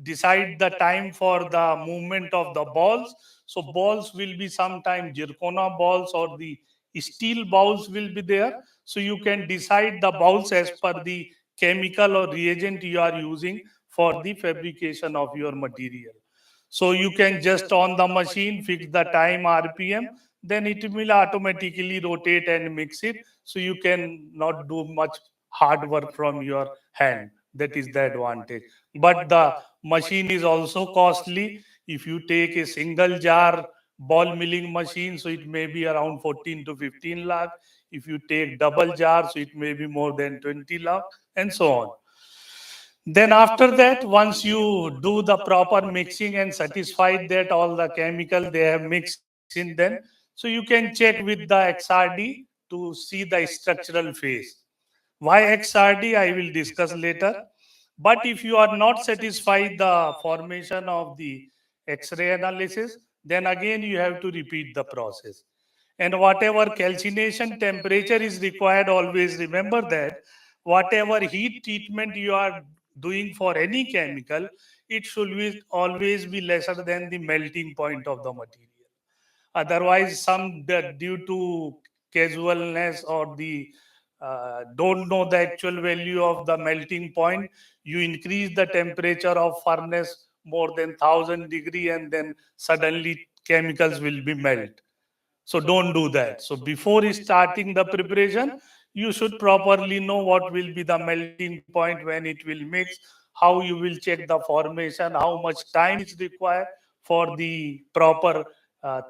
decide the time for the movement of the balls. So balls will be sometime zirconia balls or the steel balls will be there. So you can decide the balls as per the chemical or reagent you are using for the fabrication of your material. So you can just on the machine fix the time rpm, then it will automatically rotate and mix it. So you can not do much hard work from your hand. That is the advantage. But the machine is also costly. If you take a single jar ball milling machine, so it may be around 14 to 15 lakh. If you take double jar, so it may be more than 20 lakh, and so on. Then after that, once you do the proper mixing and satisfied that all the chemical they have mixed in, then so you can check with the XRD to see the structural phase. Why XRD I will discuss later. But if you are not satisfied the formation of the X-ray analysis, then again you have to repeat the process. And whatever calcination temperature is required, always remember that whatever heat treatment you are doing for any chemical, it should be always be lesser than the melting point of the material. Otherwise, some due to casualness or the don't know the actual value of the melting point, you increase the temperature of furnace more than 1000 degree, and then suddenly chemicals will be melt. So don't do that. So before starting the preparation, you should properly know what will be the melting point, when it will mix, how you will check the formation, how much time is required for the proper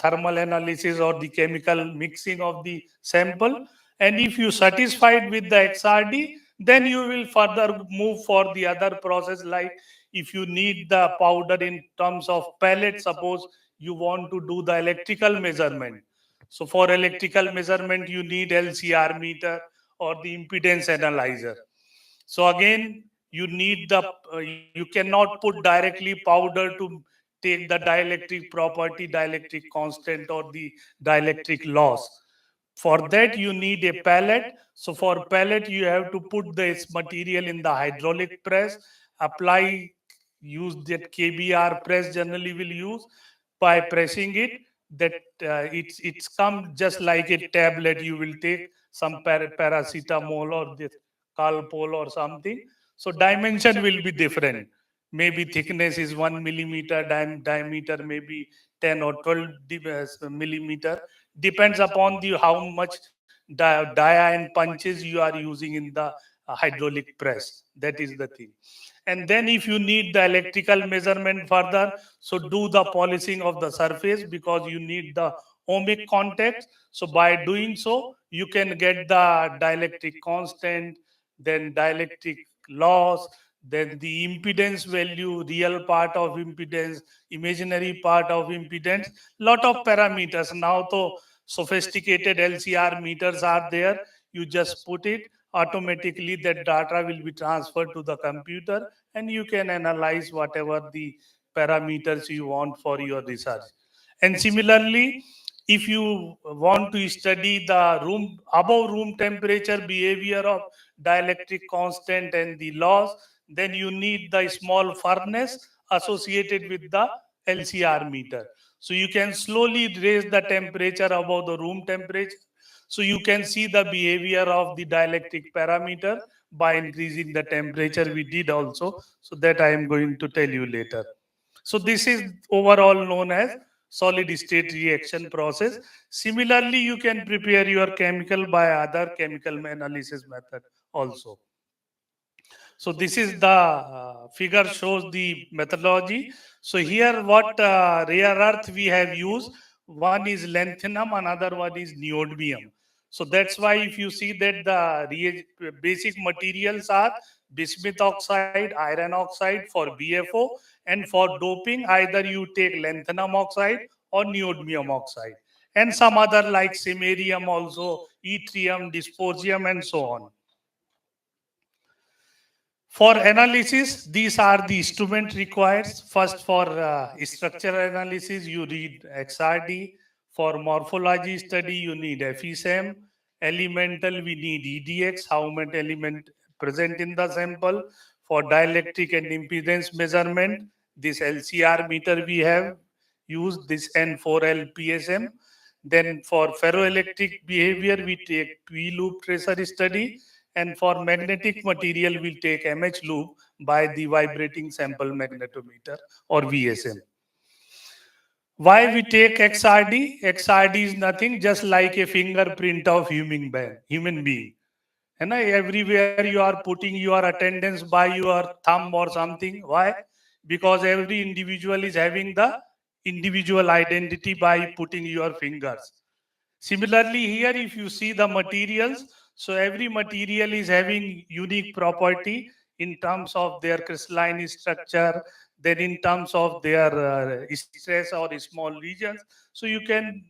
thermal analysis or the chemical mixing of the sample. And if you satisfied with the XRD, then you will further move for the other process. Like if you need the powder in terms of pellet, suppose you want to do the electrical measurement. So for electrical measurement, you need LCR meter or the impedance analyzer. So again, you need the you cannot put directly powder to take the dielectric property, dielectric constant, or the dielectric loss. For that, you need a pellet. So for pellet, you have to put this material in the hydraulic press, apply, use that KBR press generally will use. By pressing it, that it's come just like a tablet. You will take some paracetamol or this Calpol or something. So dimension will be different. Maybe thickness is 1 millimeter, diameter maybe 10 or 12 millimeter. Depends upon the how much dia and punches you are using in the hydraulic press. That is the thing. And then if you need the electrical measurement further, so do the polishing of the surface, because you need the ohmic contact. So by doing so, you can get the dielectric constant, then dielectric loss, then the impedance value, real part of impedance, imaginary part of impedance, lot of parameters. Now to sophisticated LCR meters are there. You just put it, automatically that data will be transferred to the computer, and you can analyze whatever the parameters you want for your research. And similarly, if you want to study the room above room temperature behavior of dielectric constant and the loss, then you need the small furnace associated with the LCR meter. So you can slowly raise the temperature above the room temperature. So you can see the behavior of the dielectric parameter by increasing the temperature. We did also. So that I am going to tell you later. So this is overall known as solid state reaction process. Similarly, you can prepare your chemical by other chemical analysis method also. So this is the figure shows the methodology. So here what rare earth we have used, one is lanthanum, another one is neodymium. So that's why if you see that the basic materials are bismuth oxide, iron oxide for BFO, and for doping either you take lanthanum oxide or neodymium oxide, and some other like samarium also, yttrium, dysprosium, and so on. For analysis, these are the instrument required. First, for structural analysis, you read XRD. For morphology study, you need FESAM. Elemental, we need EDX, how many element present in the sample. For dielectric and impedance measurement, this LCR meter we have used, this N4L PSM. Then for ferroelectric behavior, we take P-loop tracer study, and for magnetic material, we'll take MH loop by the vibrating sample magnetometer or VSM. Why we take XRD? XRD is nothing just like a fingerprint of human being. And everywhere you are putting your attendance by your thumb or something. Why? Because every individual is having the individual identity by putting your fingers. Similarly, here if you see the materials, so every material is having unique property in terms of their crystalline structure, then in terms of their stress or small regions. So you can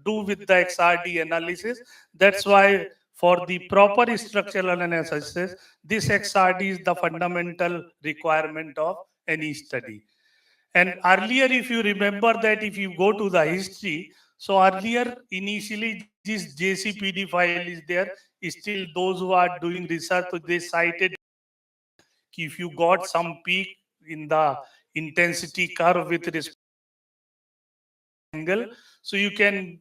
do with the XRD analysis. That's why for the proper structural analysis, this XRD is the fundamental requirement of any study. And earlier, if you remember that, if you go to the history, so earlier, initially, this JCPD file is there. Still, those who are doing research, so they cited if you got some peak in the intensity curve with respect angle, so you can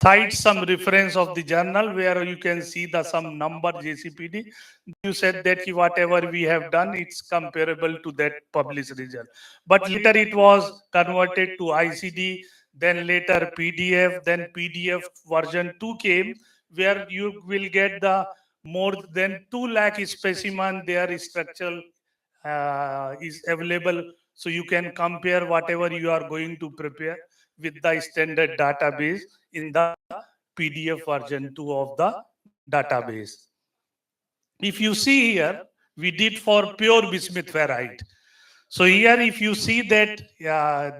cite some reference of the journal where you can see the some number JCPD. You said that whatever we have done, it's comparable to that published result. But later it was converted to ICD, then later PDF, then PDF version 2 came, where you will get the more than 2 lakh specimen their structural is available. So you can compare whatever you are going to prepare with the standard database in the PDF version 2 of the database. If you see here, we did for pure bismuth ferrite. So here, if you see that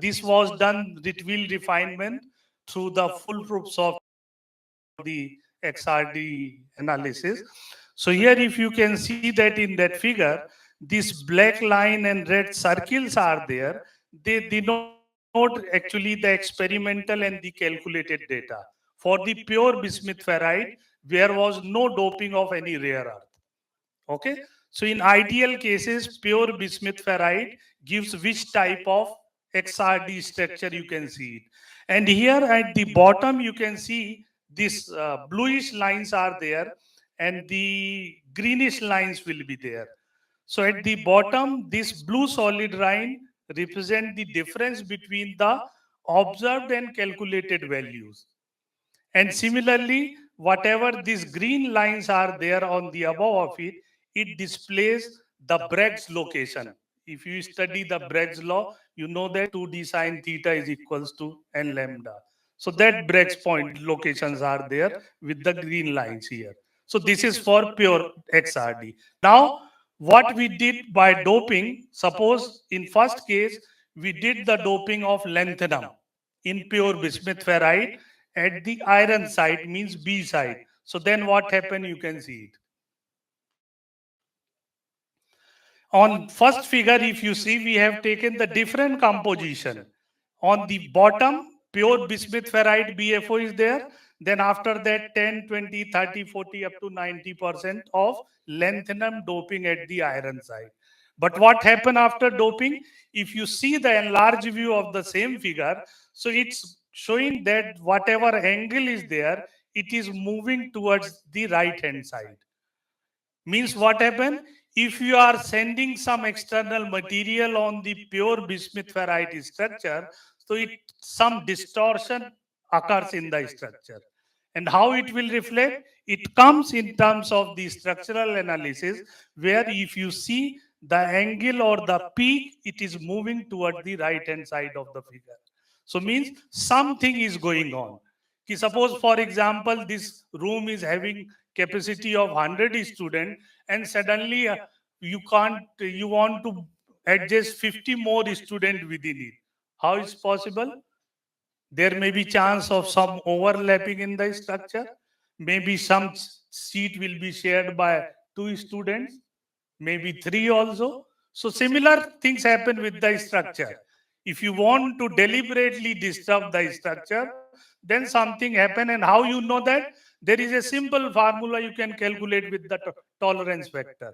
this was done with refinement through the foolproof software, the XRD analysis. So here, if you can see that in that figure, this black line and red circles are there. they denote actually the experimental and the calculated data. For the pure bismuth ferrite, there was no doping of any rare earth. Okay, so in ideal cases, pure bismuth ferrite gives which type of XRD structure you can see it. And here at the bottom, you can see this bluish lines are there and the greenish lines will be there. So at the bottom, this blue solid line represent the difference between the observed and calculated values. And similarly, whatever these green lines are there on the above of it, it displays the Bragg's location. If you study the Bragg's law, you know that 2d sine theta is equals to n lambda. So that Bragg's point locations are there with the green lines here. So this is for pure XRD. Now, what we did by doping, suppose in first case, we did the doping of lanthanum in pure bismuth ferrite at the iron side, means B side. So then what happened, you can see it. On first figure, if you see, we have taken the different composition. On the bottom, pure bismuth ferrite BFO is there. Then after that, 10, 20, 30, 40, up to 90% of lanthanum doping at the iron side. But what happened after doping? If you see the enlarged view of the same figure, so it's showing that whatever angle is there, it is moving towards the right hand side. Means what happened? If you are sending some external material on the pure bismuth ferrite structure, so it some distortion occurs in the structure. And how it will reflect? It comes in terms of the structural analysis, where if you see the angle or the peak, it is moving toward the right hand side of the figure. So means something is going on. Suppose, for example, this room is having capacity of 100 students, and suddenly you want to adjust 50 more students within it. How is possible? There may be chance of some overlapping in the structure. Maybe some seat will be shared by two students, maybe three also. So similar things happen with the structure. If you want to deliberately disturb the structure, then something happen. And how you know that? There is a simple formula you can calculate with the tolerance vector.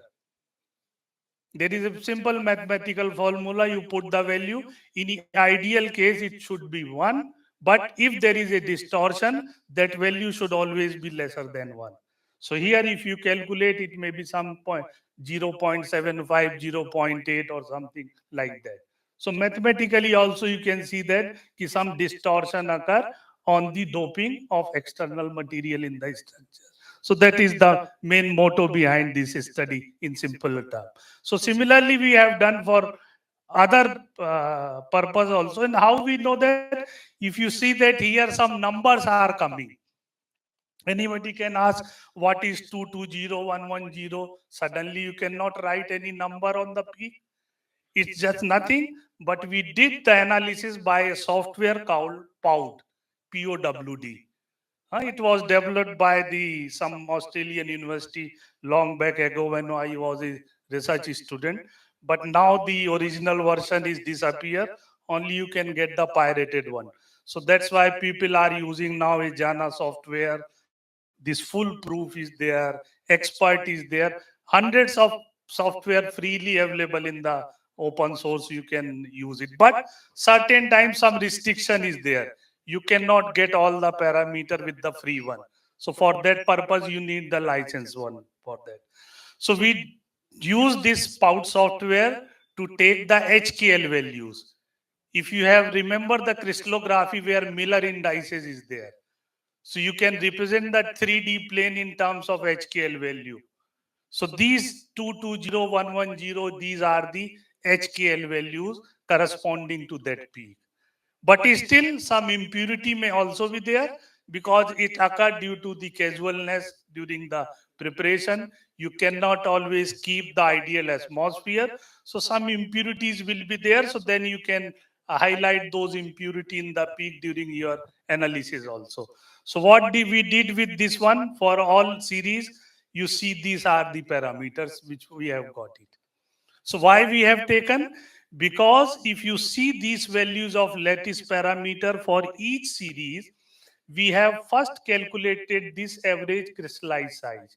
There is a simple mathematical formula. You put the value. In the ideal case, it should be 1. But if there is a distortion, that value should always be lesser than 1. So here, if you calculate, it may be some point 0.75, 0.8 or something like that. So mathematically also you can see that some distortion occur on the doping of external material in the structure. So that is the main motto behind this study in simple terms. So similarly, we have done for other purpose also. And how we know that? If you see that here some numbers are coming. Anybody can ask what is 220110. Suddenly you cannot write any number on the peak. It's just nothing. But we did the analysis by a software called POWD. POWD. It was developed by the some Australian university long back ago when I was a research student. But now the original version is disappear. Only you can get the pirated one. So that's why people are using now a Jana software. This full proof is there, expert is there, hundreds of software freely available in the open source. You can use it, but certain times some restriction is there. You cannot get all the parameter with the free one. So for that purpose, you need the license one for that. So we use this Spout software to take the HKL values. If you have remember the crystallography where Miller indices is there, so you can represent that 3D plane in terms of HKL value. So these 220110, these are the HKL values corresponding to that peak. But still, some impurity may also be there because it occurred due to the casualness during the preparation. You cannot always keep the ideal atmosphere. So some impurities will be there. So then you can highlight those impurity in the peak during your analysis also. So what we did with this one for all series, you see these are the parameters which we have got it. So why we have taken? Because if you see these values of lattice parameter for each series, we have first calculated this average crystallized size.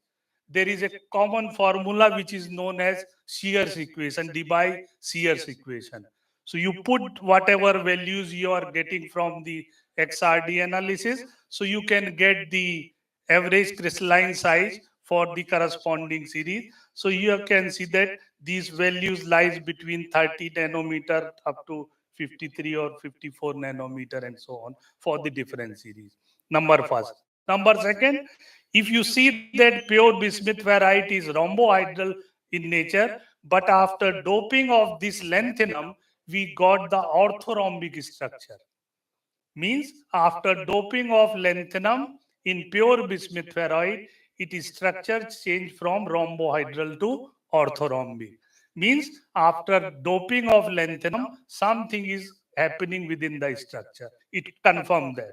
There is a common formula which is known as Shear's equation, d by Shear's equation. So you put whatever values you are getting from the XRD analysis, so you can get the average crystalline size for the corresponding series. So you can see that these values lies between 30 nanometer up to 53 or 54 nanometer and so on for the different series. Number first. Number second, if you see that pure bismuth ferrite is rhombohedral in nature, but after doping of this lanthanum, we got the orthorhombic structure. Means after doping of lanthanum in pure bismuth ferrite, its structure changed from rhombohedral to orthorhombic. Means after doping of lanthanum, something is happening within the structure. It confirmed that.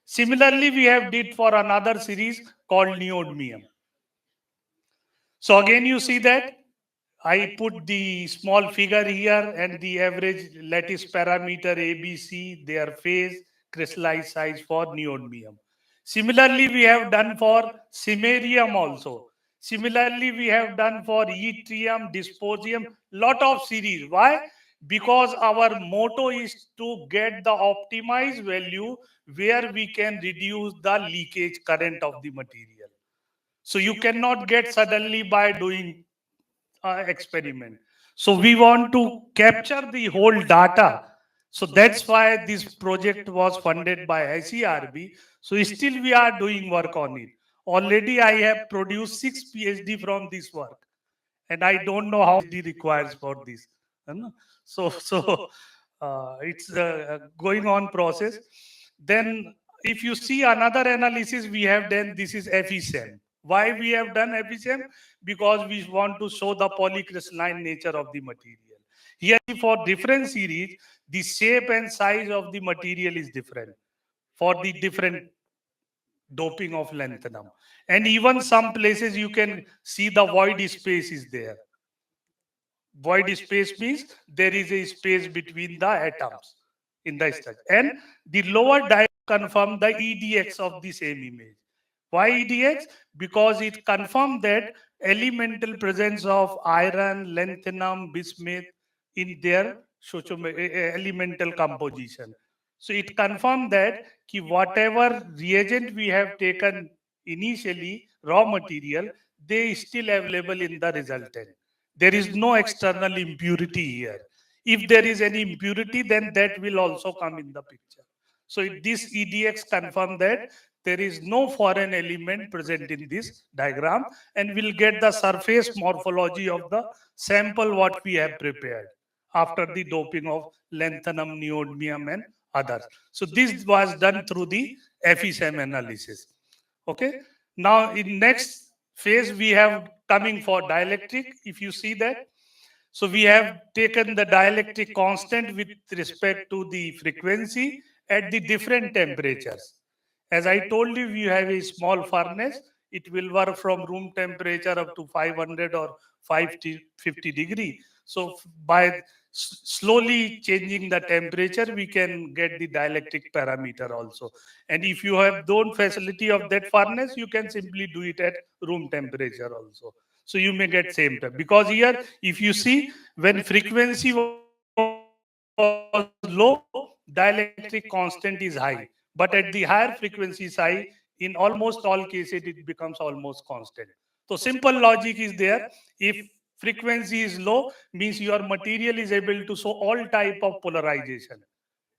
Similarly, we have did for another series called neodymium. So again, you see that I put the small figure here and the average lattice parameter ABC, their phase, crystallized size for neodymium. Similarly, we have done for samarium also. Similarly, we have done for yttrium, dysprosium, lot of series. Why? Because our motto is to get the optimized value where we can reduce the leakage current of the material. So you cannot get suddenly by doing experiment. So we want to capture the whole data. So that's why this project was funded by ICRB. So still we are doing work on it. Already I have produced 6 PhD from this work, and I don't know how PhD requires for this. So it's a going on process. Then if you see another analysis we have done, this is FESAM. Why we have done FESAM? Because we want to show the polycrystalline nature of the material. Here for different series, the shape and size of the material is different for the different doping of lanthanum. And even some places you can see the void space is there. Void space means there is a space between the atoms in the structure. And the lower diagram confirm the EDX of the same image. Why EDX? Because it confirmed that elemental presence of iron, lanthanum, bismuth in their elemental composition. So it confirmed that whatever reagent we have taken initially, raw material, they is still available in the resultant. There is no external impurity here. If there is any impurity, then that will also come in the picture. So this EDX confirm that there is no foreign element present in this diagram, and we'll get the surface morphology of the sample what we have prepared after the doping of lanthanum, neodymium and others. So this was done through the FESAM analysis. Okay. Now in next phase we have coming for dielectric. If you see that, so we have taken the dielectric constant with respect to the frequency at the different temperatures. As I told you, we have a small furnace. It will work from room temperature up to 500 or 550 degree. So by slowly changing the temperature, we can get the dielectric parameter also. And if you have don't facility of that furnace, you can simply do it at room temperature also. So you may get same time, because here if you see, when frequency was low, dielectric constant is high, but at the higher frequency high, in almost all cases it becomes almost constant. So simple logic is there. If frequency is low, means your material is able to show all type of polarization,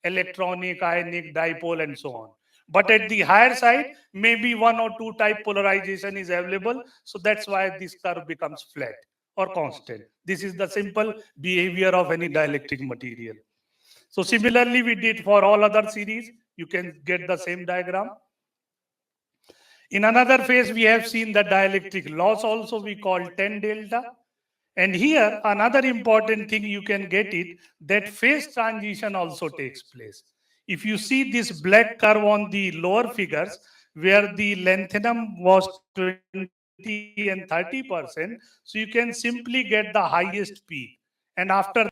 electronic, ionic, dipole and so on. But at the higher side, maybe one or two type polarization is available. So that's why this curve becomes flat or constant. This is the simple behavior of any dielectric material. So similarly, we did for all other series. You can get the same diagram. In another phase, we have seen the dielectric loss also we call 10 delta. And here, another important thing you can get it, that phase transition also takes place. If you see this black curve on the lower figures, where the lanthanum was 20 and 30%, so you can simply get the highest peak. And after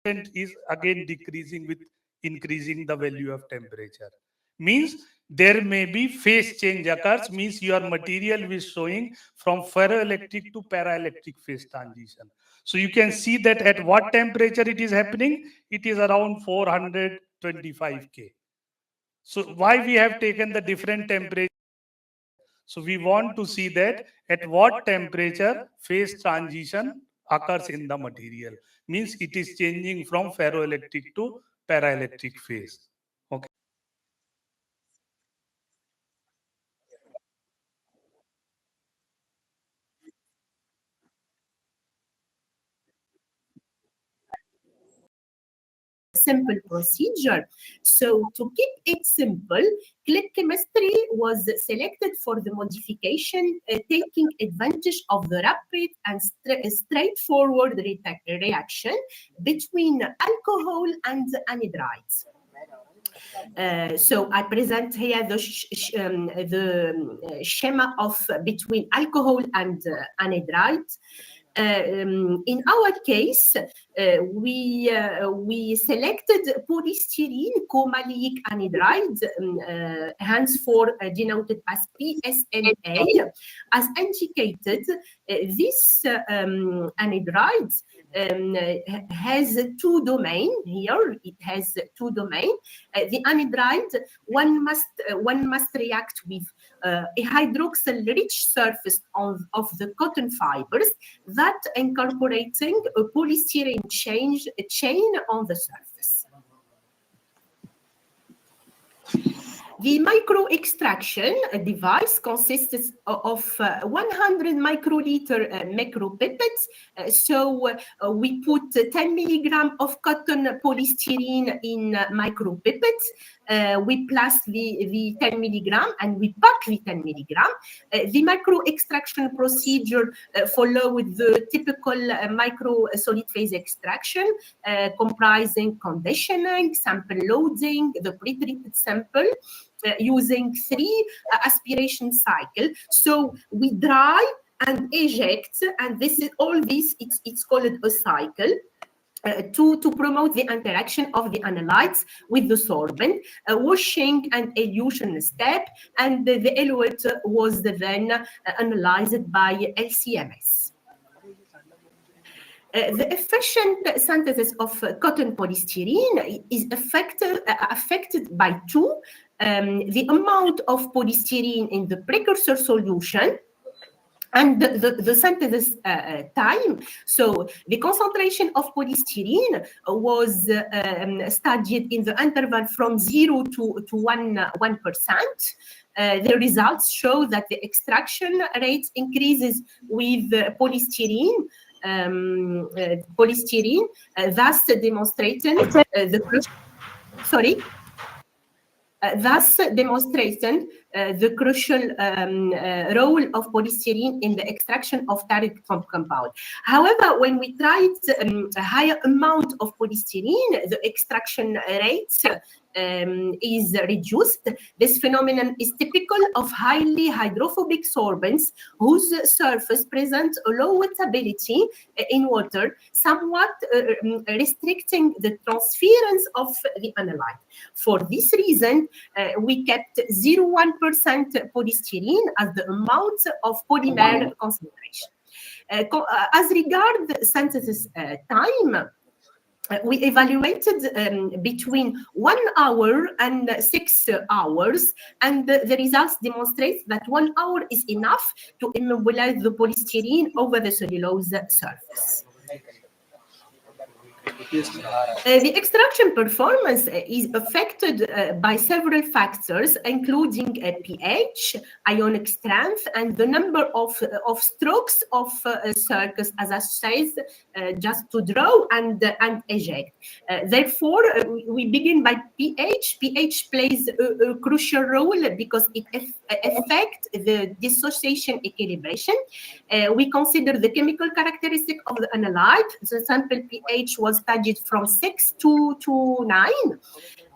is again decreasing with increasing the value of temperature. Means there may be phase change occurs, means your material is showing from ferroelectric to paraelectric phase transition. So you can see that at what temperature it is happening, it is around 425 K. So why we have taken the different temperature? So we want to see that at what temperature phase transition occurs in the material. Means it is changing from ferroelectric to paraelectric phase. Okay. Simple procedure. So to keep it simple, click chemistry was selected for the modification, taking advantage of the rapid and straightforward reaction between alcohol and anhydrides. So I present here the schema of between alcohol and anhydride. In our case, we selected polystyrene comaleic anhydride, henceforth denoted as PSNA. As indicated, this anhydride has two domains here. It has two domains. The anhydride, one must react with a hydroxyl-rich surface of the cotton fibers that incorporating a polystyrene chain on the surface. The micro extraction device consists of 100 microliter micropipettes. We put 10 milligram of cotton polystyrene in micropipettes. We place the 10 milligram and we pack the 10 milligram. The micro extraction procedure followed the typical micro solid phase extraction, comprising conditioning, sample loading, the pre-treated sample, using 3 aspiration cycle. So we dry and eject, and this is all this. It's called a cycle. To promote the interaction of the analytes with the solvent, washing and elution step, and the eluate was then analyzed by LCMS. The efficient synthesis of cotton polystyrene is affected by two: the amount of polystyrene in the precursor solution and the synthesis time. So the concentration of polystyrene was studied in the interval from 0 to 1%. The results show that the extraction rate increases with polystyrene, thus demonstrating the crucial role of polystyrene in the extraction of target compound. However, when we tried a higher amount of polystyrene, the extraction rate is reduced. This phenomenon is typical of highly hydrophobic solvents whose surface presents a low wettability in water, somewhat restricting the transference of the analyte. For this reason, we kept 0.1% polystyrene as the amount of polymer concentration. As regards synthesis time, we evaluated between 1 hour and 6 hours, and the results demonstrate that 1 hour is enough to immobilize the polystyrene over the cellulose surface. The extraction performance is affected by several factors, including pH, ionic strength, and the number of strokes of circus, as I said, just to draw and eject. Therefore, we begin by pH. pH plays a crucial role because it affects the dissociation equilibration. We consider the chemical characteristic of the analyte. The sample pH was studied from 6 to 9.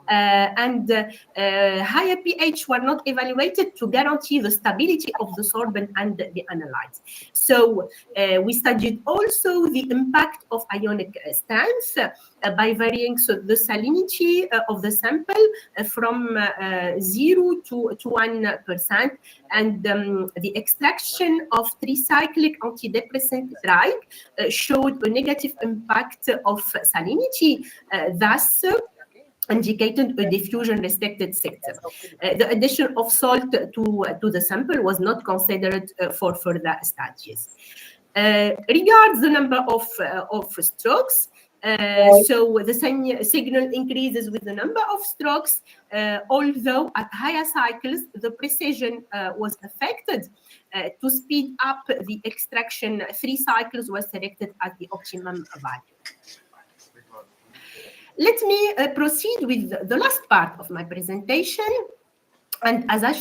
and higher pH were not evaluated to guarantee the stability of the sorbent and the analytes. So we studied also the impact of ionic strength by varying the salinity of the sample from 0 to 1%, and the extraction of tricyclic antidepressant drug showed a negative impact of salinity, thus indicated a diffusion restricted sector. The addition of salt to the sample was not considered for further studies. Regards the number of strokes, so the signal increases with the number of strokes, although at higher cycles, the precision was affected. To speed up the extraction, 3 cycles were selected as the optimum value. Let me proceed with the last part of my presentation. And as I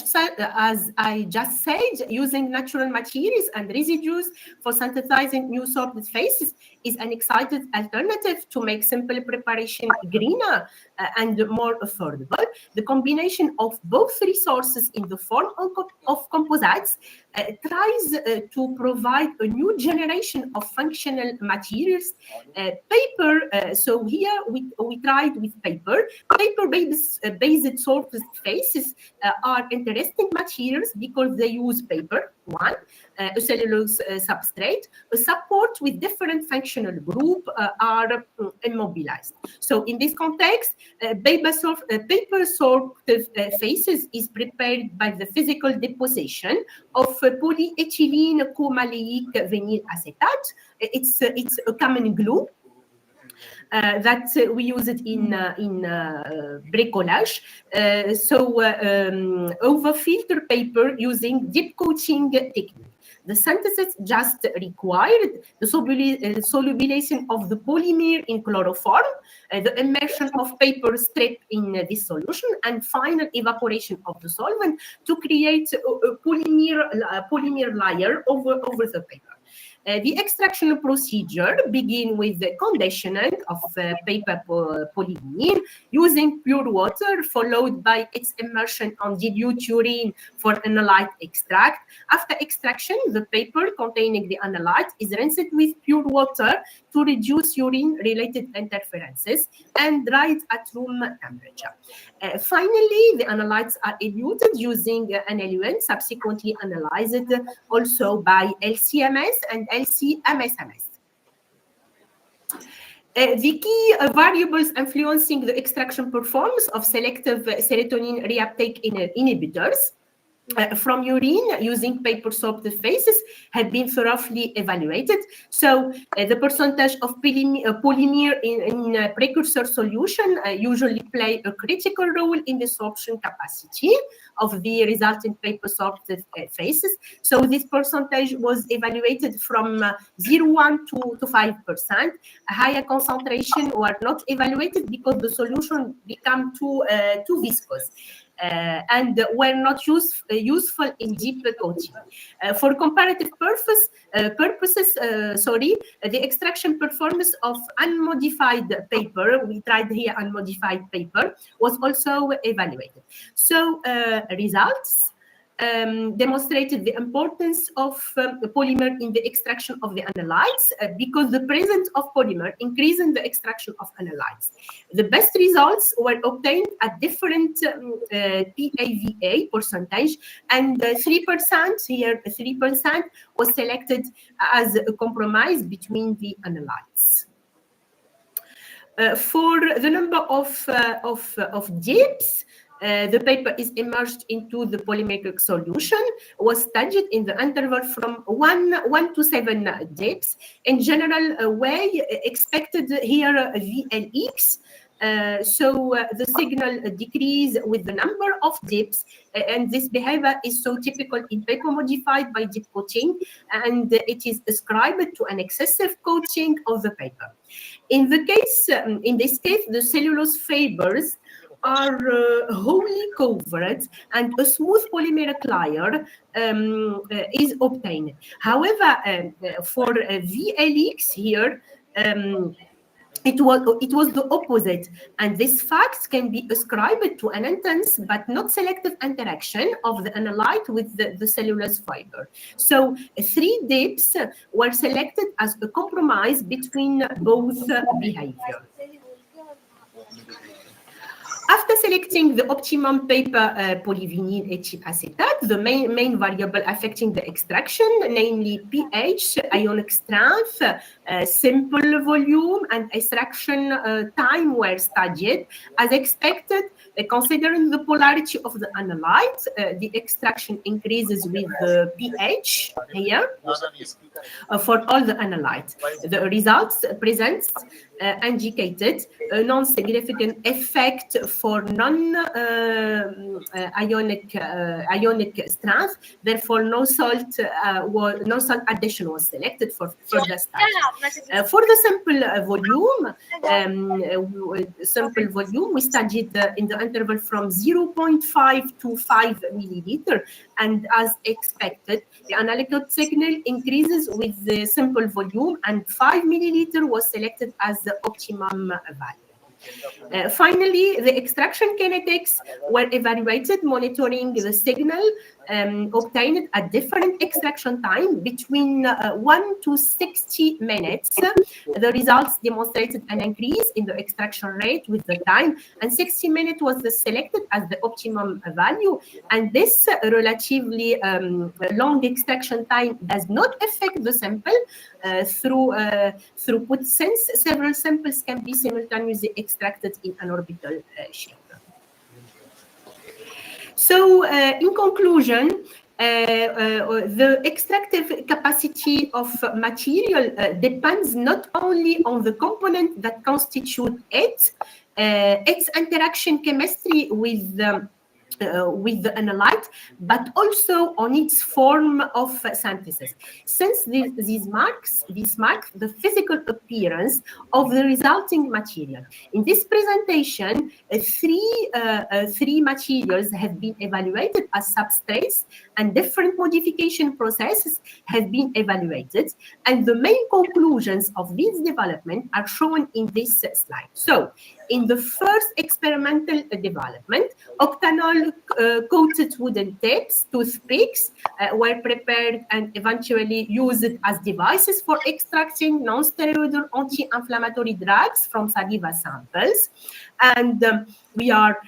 just said, using natural materials and residues for synthesizing new sorbent phases is an exciting alternative to make simple preparation greener and more affordable. The combination of both resources in the form of composites tries to provide a new generation of functional materials. Paper, so here we tried with paper. Paper-based sorbent phases are interesting materials because they use paper, one, a cellulose substrate, a support with different functional group are immobilized. So in this context, paper sorptive phases is prepared by the physical deposition of polyethylene co-maleic vinyl acetate. It's a common glue. That we use it in bricolage. Over filter paper using deep coating technique. The synthesis just required the solubilization of the polymer in chloroform, the immersion of paper strip in this solution, and final evaporation of the solvent to create a polymer layer over the paper. The extraction procedure begins with the conditioning of paper polymer using pure water, followed by its immersion on dilute urine for analyte extract. After extraction, the paper containing the analyte is rinsed with pure water to reduce urine-related interferences and dried at room temperature. Finally, the analytes are eluted using an eluent, subsequently analyzed also by LCMS and LC-MSMS. The key variables influencing the extraction performance of selective serotonin reuptake inhibitors from urine using paper sorptive phases have been thoroughly evaluated. So the percentage of polymer in precursor solution usually play a critical role in the sorption capacity of the resulting paper sorptive phases. So this percentage was evaluated from 0.1 to 5%. A higher concentration were not evaluated because the solution became too viscous. And were not useful in deep coating. For comparative purposes, the extraction performance of unmodified paper, we tried here unmodified paper, was also evaluated. So results demonstrated the importance of polymer in the extraction of the analytes because the presence of polymer increases the extraction of analytes. The best results were obtained at different PAVA percentage, and 3% here, 3% was selected as a compromise between the analytes. For the number of dips, the paper is immersed into the polymeric solution, was studied in the interval from 1 to 7 dips. In general way, expected here VLX. The signal decrease with the number of dips, and this behavior is so typical in paper modified by dip coating, and it is ascribed to an excessive coating of the paper. In this case, the cellulose fibers are wholly covered and a smooth polymeric layer is obtained. However, for VLX here, it was the opposite, and this fact can be ascribed to an intense but not selective interaction of the analyte with the cellulose fiber. So three dips were selected as a compromise between both behavior. After selecting the optimum paper polyvinyl ethyl acetate, the main variable affecting the extraction, namely pH, ionic strength, simple volume, and extraction time were studied. As expected, considering the polarity of the analyte, the extraction increases with the pH here for all the analytes. The results presents indicated a non-significant effect for non-ionic strength. Therefore, no salt addition was selected for further study. For the sample volume, we studied in the interval from 0.5 to 5 milliliter, and as expected, the analytic signal increases with the sample volume, and 5 milliliter was selected as the optimum value. Finally, the extraction kinetics were evaluated, monitoring the signal obtained at different extraction time between 1 to 60 minutes. The results demonstrated an increase in the extraction rate with the time, and 60 minutes was selected as the optimum value. And this relatively long extraction time does not affect the sample throughput, since several samples can be simultaneously extracted in an orbital shape. So, in conclusion, the extractive capacity of material depends not only on the component that constitute it, its interaction chemistry with the analyte, but also on its form of synthesis. Since these mark the physical appearance of the resulting material. In this presentation, three materials have been evaluated as substrates, and different modification processes have been evaluated, and the main conclusions of this development are shown in this slide. So, in the first experimental development, octanol coated wooden tips, toothpicks, were prepared and eventually used as devices for extracting non-steroidal anti-inflammatory drugs from saliva samples. And we are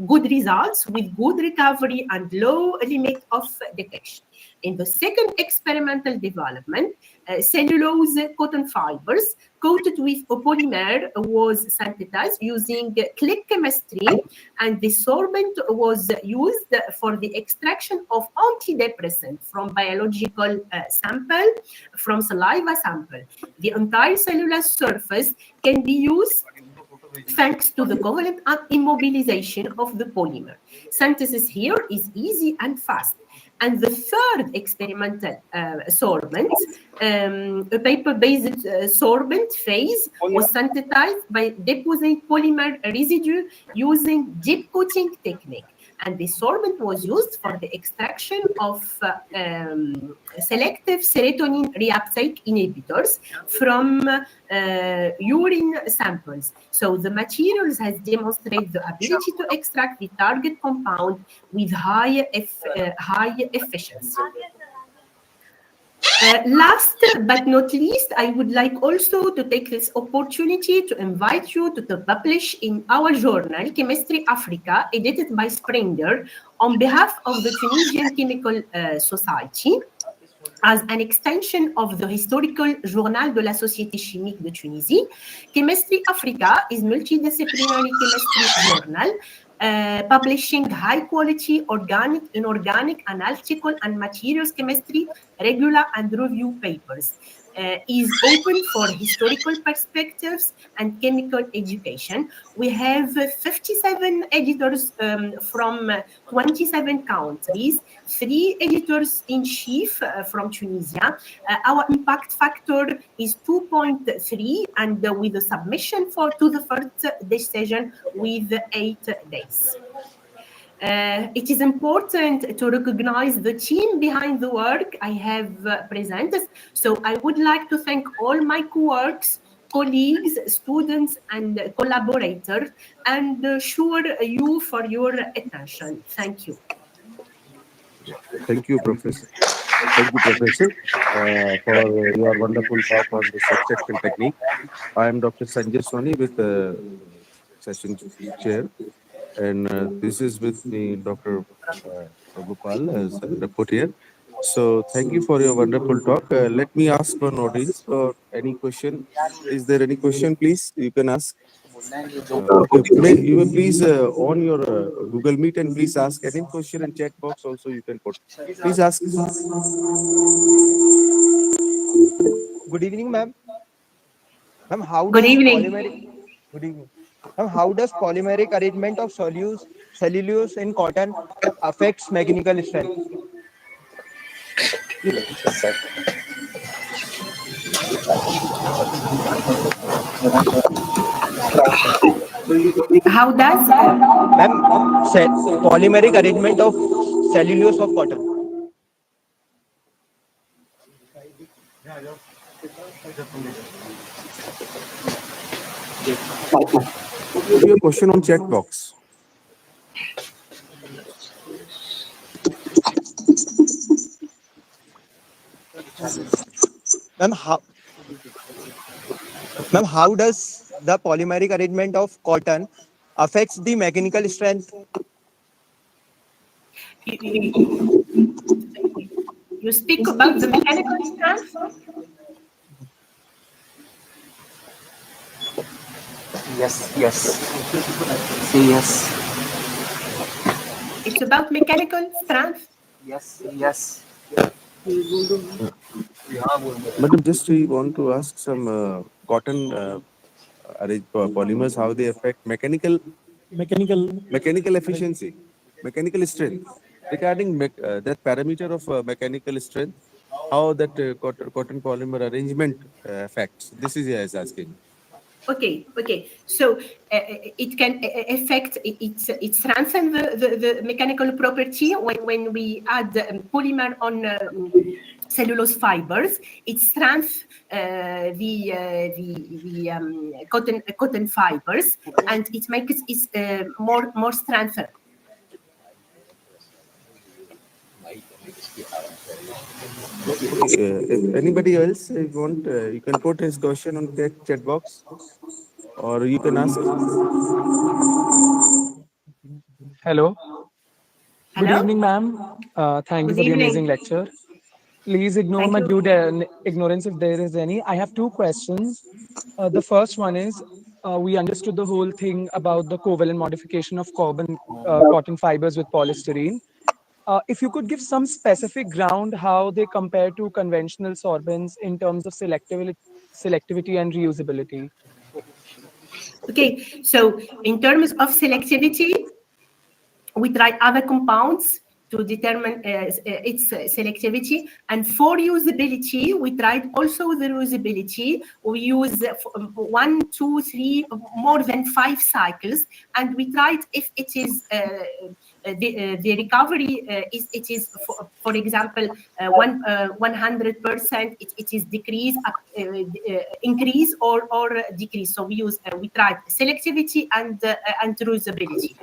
good results with good recovery and low limit of detection. In the second experimental development, cellulose cotton fibers coated with a polymer was synthesized using click chemistry, and the sorbent was used for the extraction of antidepressant from biological sample, from saliva sample. The entire cellulose surface can be used thanks to the covalent immobilization of the polymer. Synthesis here is easy and fast. And the third experimental sorbent, a paper-based sorbent phase, was synthesized by depositing polymer residue using deep coating technique. And the sorbent was used for the extraction of selective serotonin reuptake inhibitors from urine samples. So the materials has demonstrated the ability to extract the target compound with high efficiency. Last but not least, I would like also to take this opportunity to invite you to publish in our journal, Chemistry Africa, edited by Springer, on behalf of the Tunisian Chemical Society, as an extension of the historical Journal de la Société Chimique de Tunisie. Chemistry Africa is multidisciplinary chemistry journal publishing high-quality organic, inorganic, analytical, and materials chemistry, regular and review papers. Is open for historical perspectives and chemical education. We have 57 editors from 27 countries, 3 editors-in-chief from Tunisia. Our impact factor is 2.3, and with a submission to the first decision with 8 days. It is important to recognize the team behind the work I have presented. So I would like to thank all my co-workers, colleagues, students, and collaborators, and assure you for your attention. Thank you. Thank you, Professor. Thank you, Professor, for your wonderful talk on this exceptional technique. I am Dr. Sanjay Soni with session chair, and this is with me, Dr. Gopal, as a report here. So, thank you for your wonderful talk. Let me ask one audience or any question. Is there any question, please? You can ask. Okay, you may please on your Google Meet and please ask any question in chat box. Also, you can put. Please ask. Good evening, ma'am. Ma'am, how Good does evening. polymeric good evening. Ma'am, how does polymeric arrangement of cellulose in cotton affects mechanical strength? How does Ma'am, polymeric arrangement of cellulose of cotton. Put your question on chat box. Ma'am, how does the polymeric arrangement of cotton affects the mechanical strength? you speak about the mechanical strength? Yes. Say yes. It's about mechanical strength. Yes. Madam, just we want to ask some cotton polymers, how they affect mechanical efficiency, mechanical strength. Regarding that parameter of mechanical strength, how that cotton polymer arrangement affects. This is yes asking. Okay. So it can affect it strengthen the mechanical property when we add polymer on cellulose fibers. It strengthens the cotton fibers, and it makes it more strengthened. If anybody else want, you can put his question on the chat box, or you can ask. Hello. Good Hello. evening, ma'am. Thank you Good for the evening. amazing lecture. Please ignore Thank my you. ignorance if there is any. I have two questions. The first one is we understood the whole thing about the covalent modification of cotton fibers with polystyrene. If you could give some specific ground how they compare to conventional sorbents in terms of selectivity and reusability. Okay. So in terms of selectivity, we tried other compounds to determine its selectivity. And for usability, we tried also the reusability. We use 1, 2, 3, more than 5 cycles. And we tried if it is the recovery is for example 100%. It is decrease, increase or decrease. So we tried selectivity and reusability.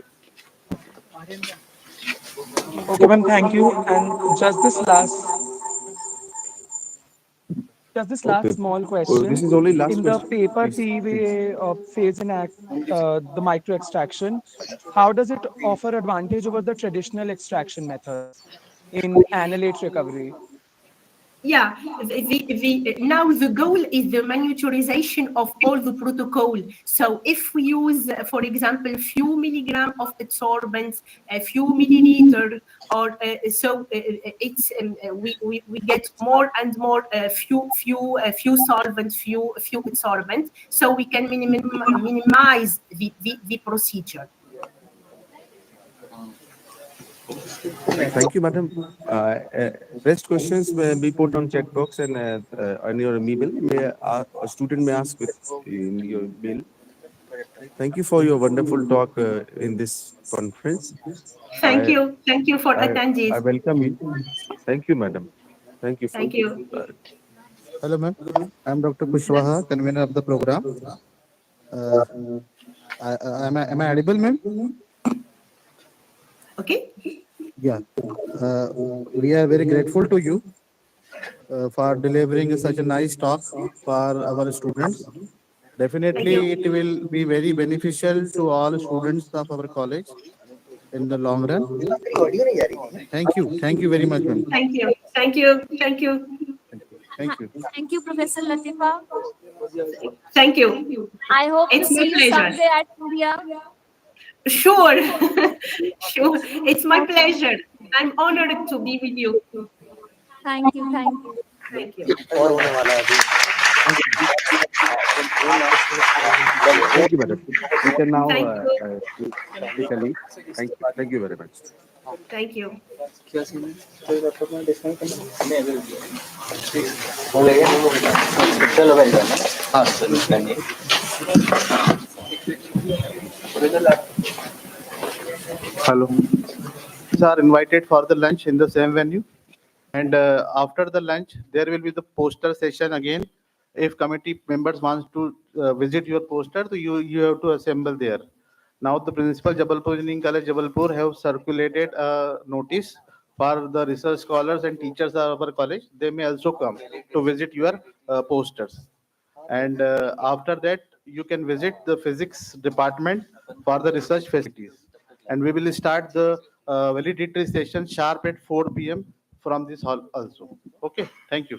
Okay, ma'am, thank you. And just this last Okay. small This question. is only last In the question. paper Please. PVA phase in the micro extraction, how does it offer advantage over the traditional extraction methods in annulate recovery? Yeah, now the goal is the miniaturization of all the protocol. So if we use, for example, few milligram of adsorbents, a few milliliter, or it's we get more and more few solvent, few adsorbent, so we can minimize the procedure. Thank you, madam. Rest questions may be put on chat box and on your email. A student may ask with in your mail. Thank you for your wonderful talk in this conference. Thank I, you. Thank you for I attending. welcome you. Thank you, madam. Thank you for. Thank you. Hello, ma'am. I'm Dr. Kushwaha, convener of the program. Uh, am I audible, ma'am? Okay. Yeah. Uh, we are very grateful to you for delivering such a nice talk for our students. Thank you. Definitely, it will be very beneficial to all students of our college in the long run. Thank you. Thank you very much, ma'am. Thank you. Thank you. Thank you. Thank you. Thank you, Professor Latifa. Thank you. I hope to It's my see you pleasure. someday at India. Sure. Sure. It's my pleasure. I'm honored to be with you. Thank you. Thank you. Thank you. Thank you, madam. We can now Thank you. take a leave. Thank you. Thank you very much. Thank you. Hello. Are invited for the lunch in the same venue. And after the lunch, there will be the poster session again. If committee members wants to visit your poster, so you have to assemble there. Now the principal Jabalpur Engineering College Jabalpur have circulated a notice for the research scholars and teachers of our college. They may also come to visit your posters. And after that, you can visit the physics department for the research facilities. And we will start the validatory session sharp at 4 p.m. from this hall also. Okay, thank you.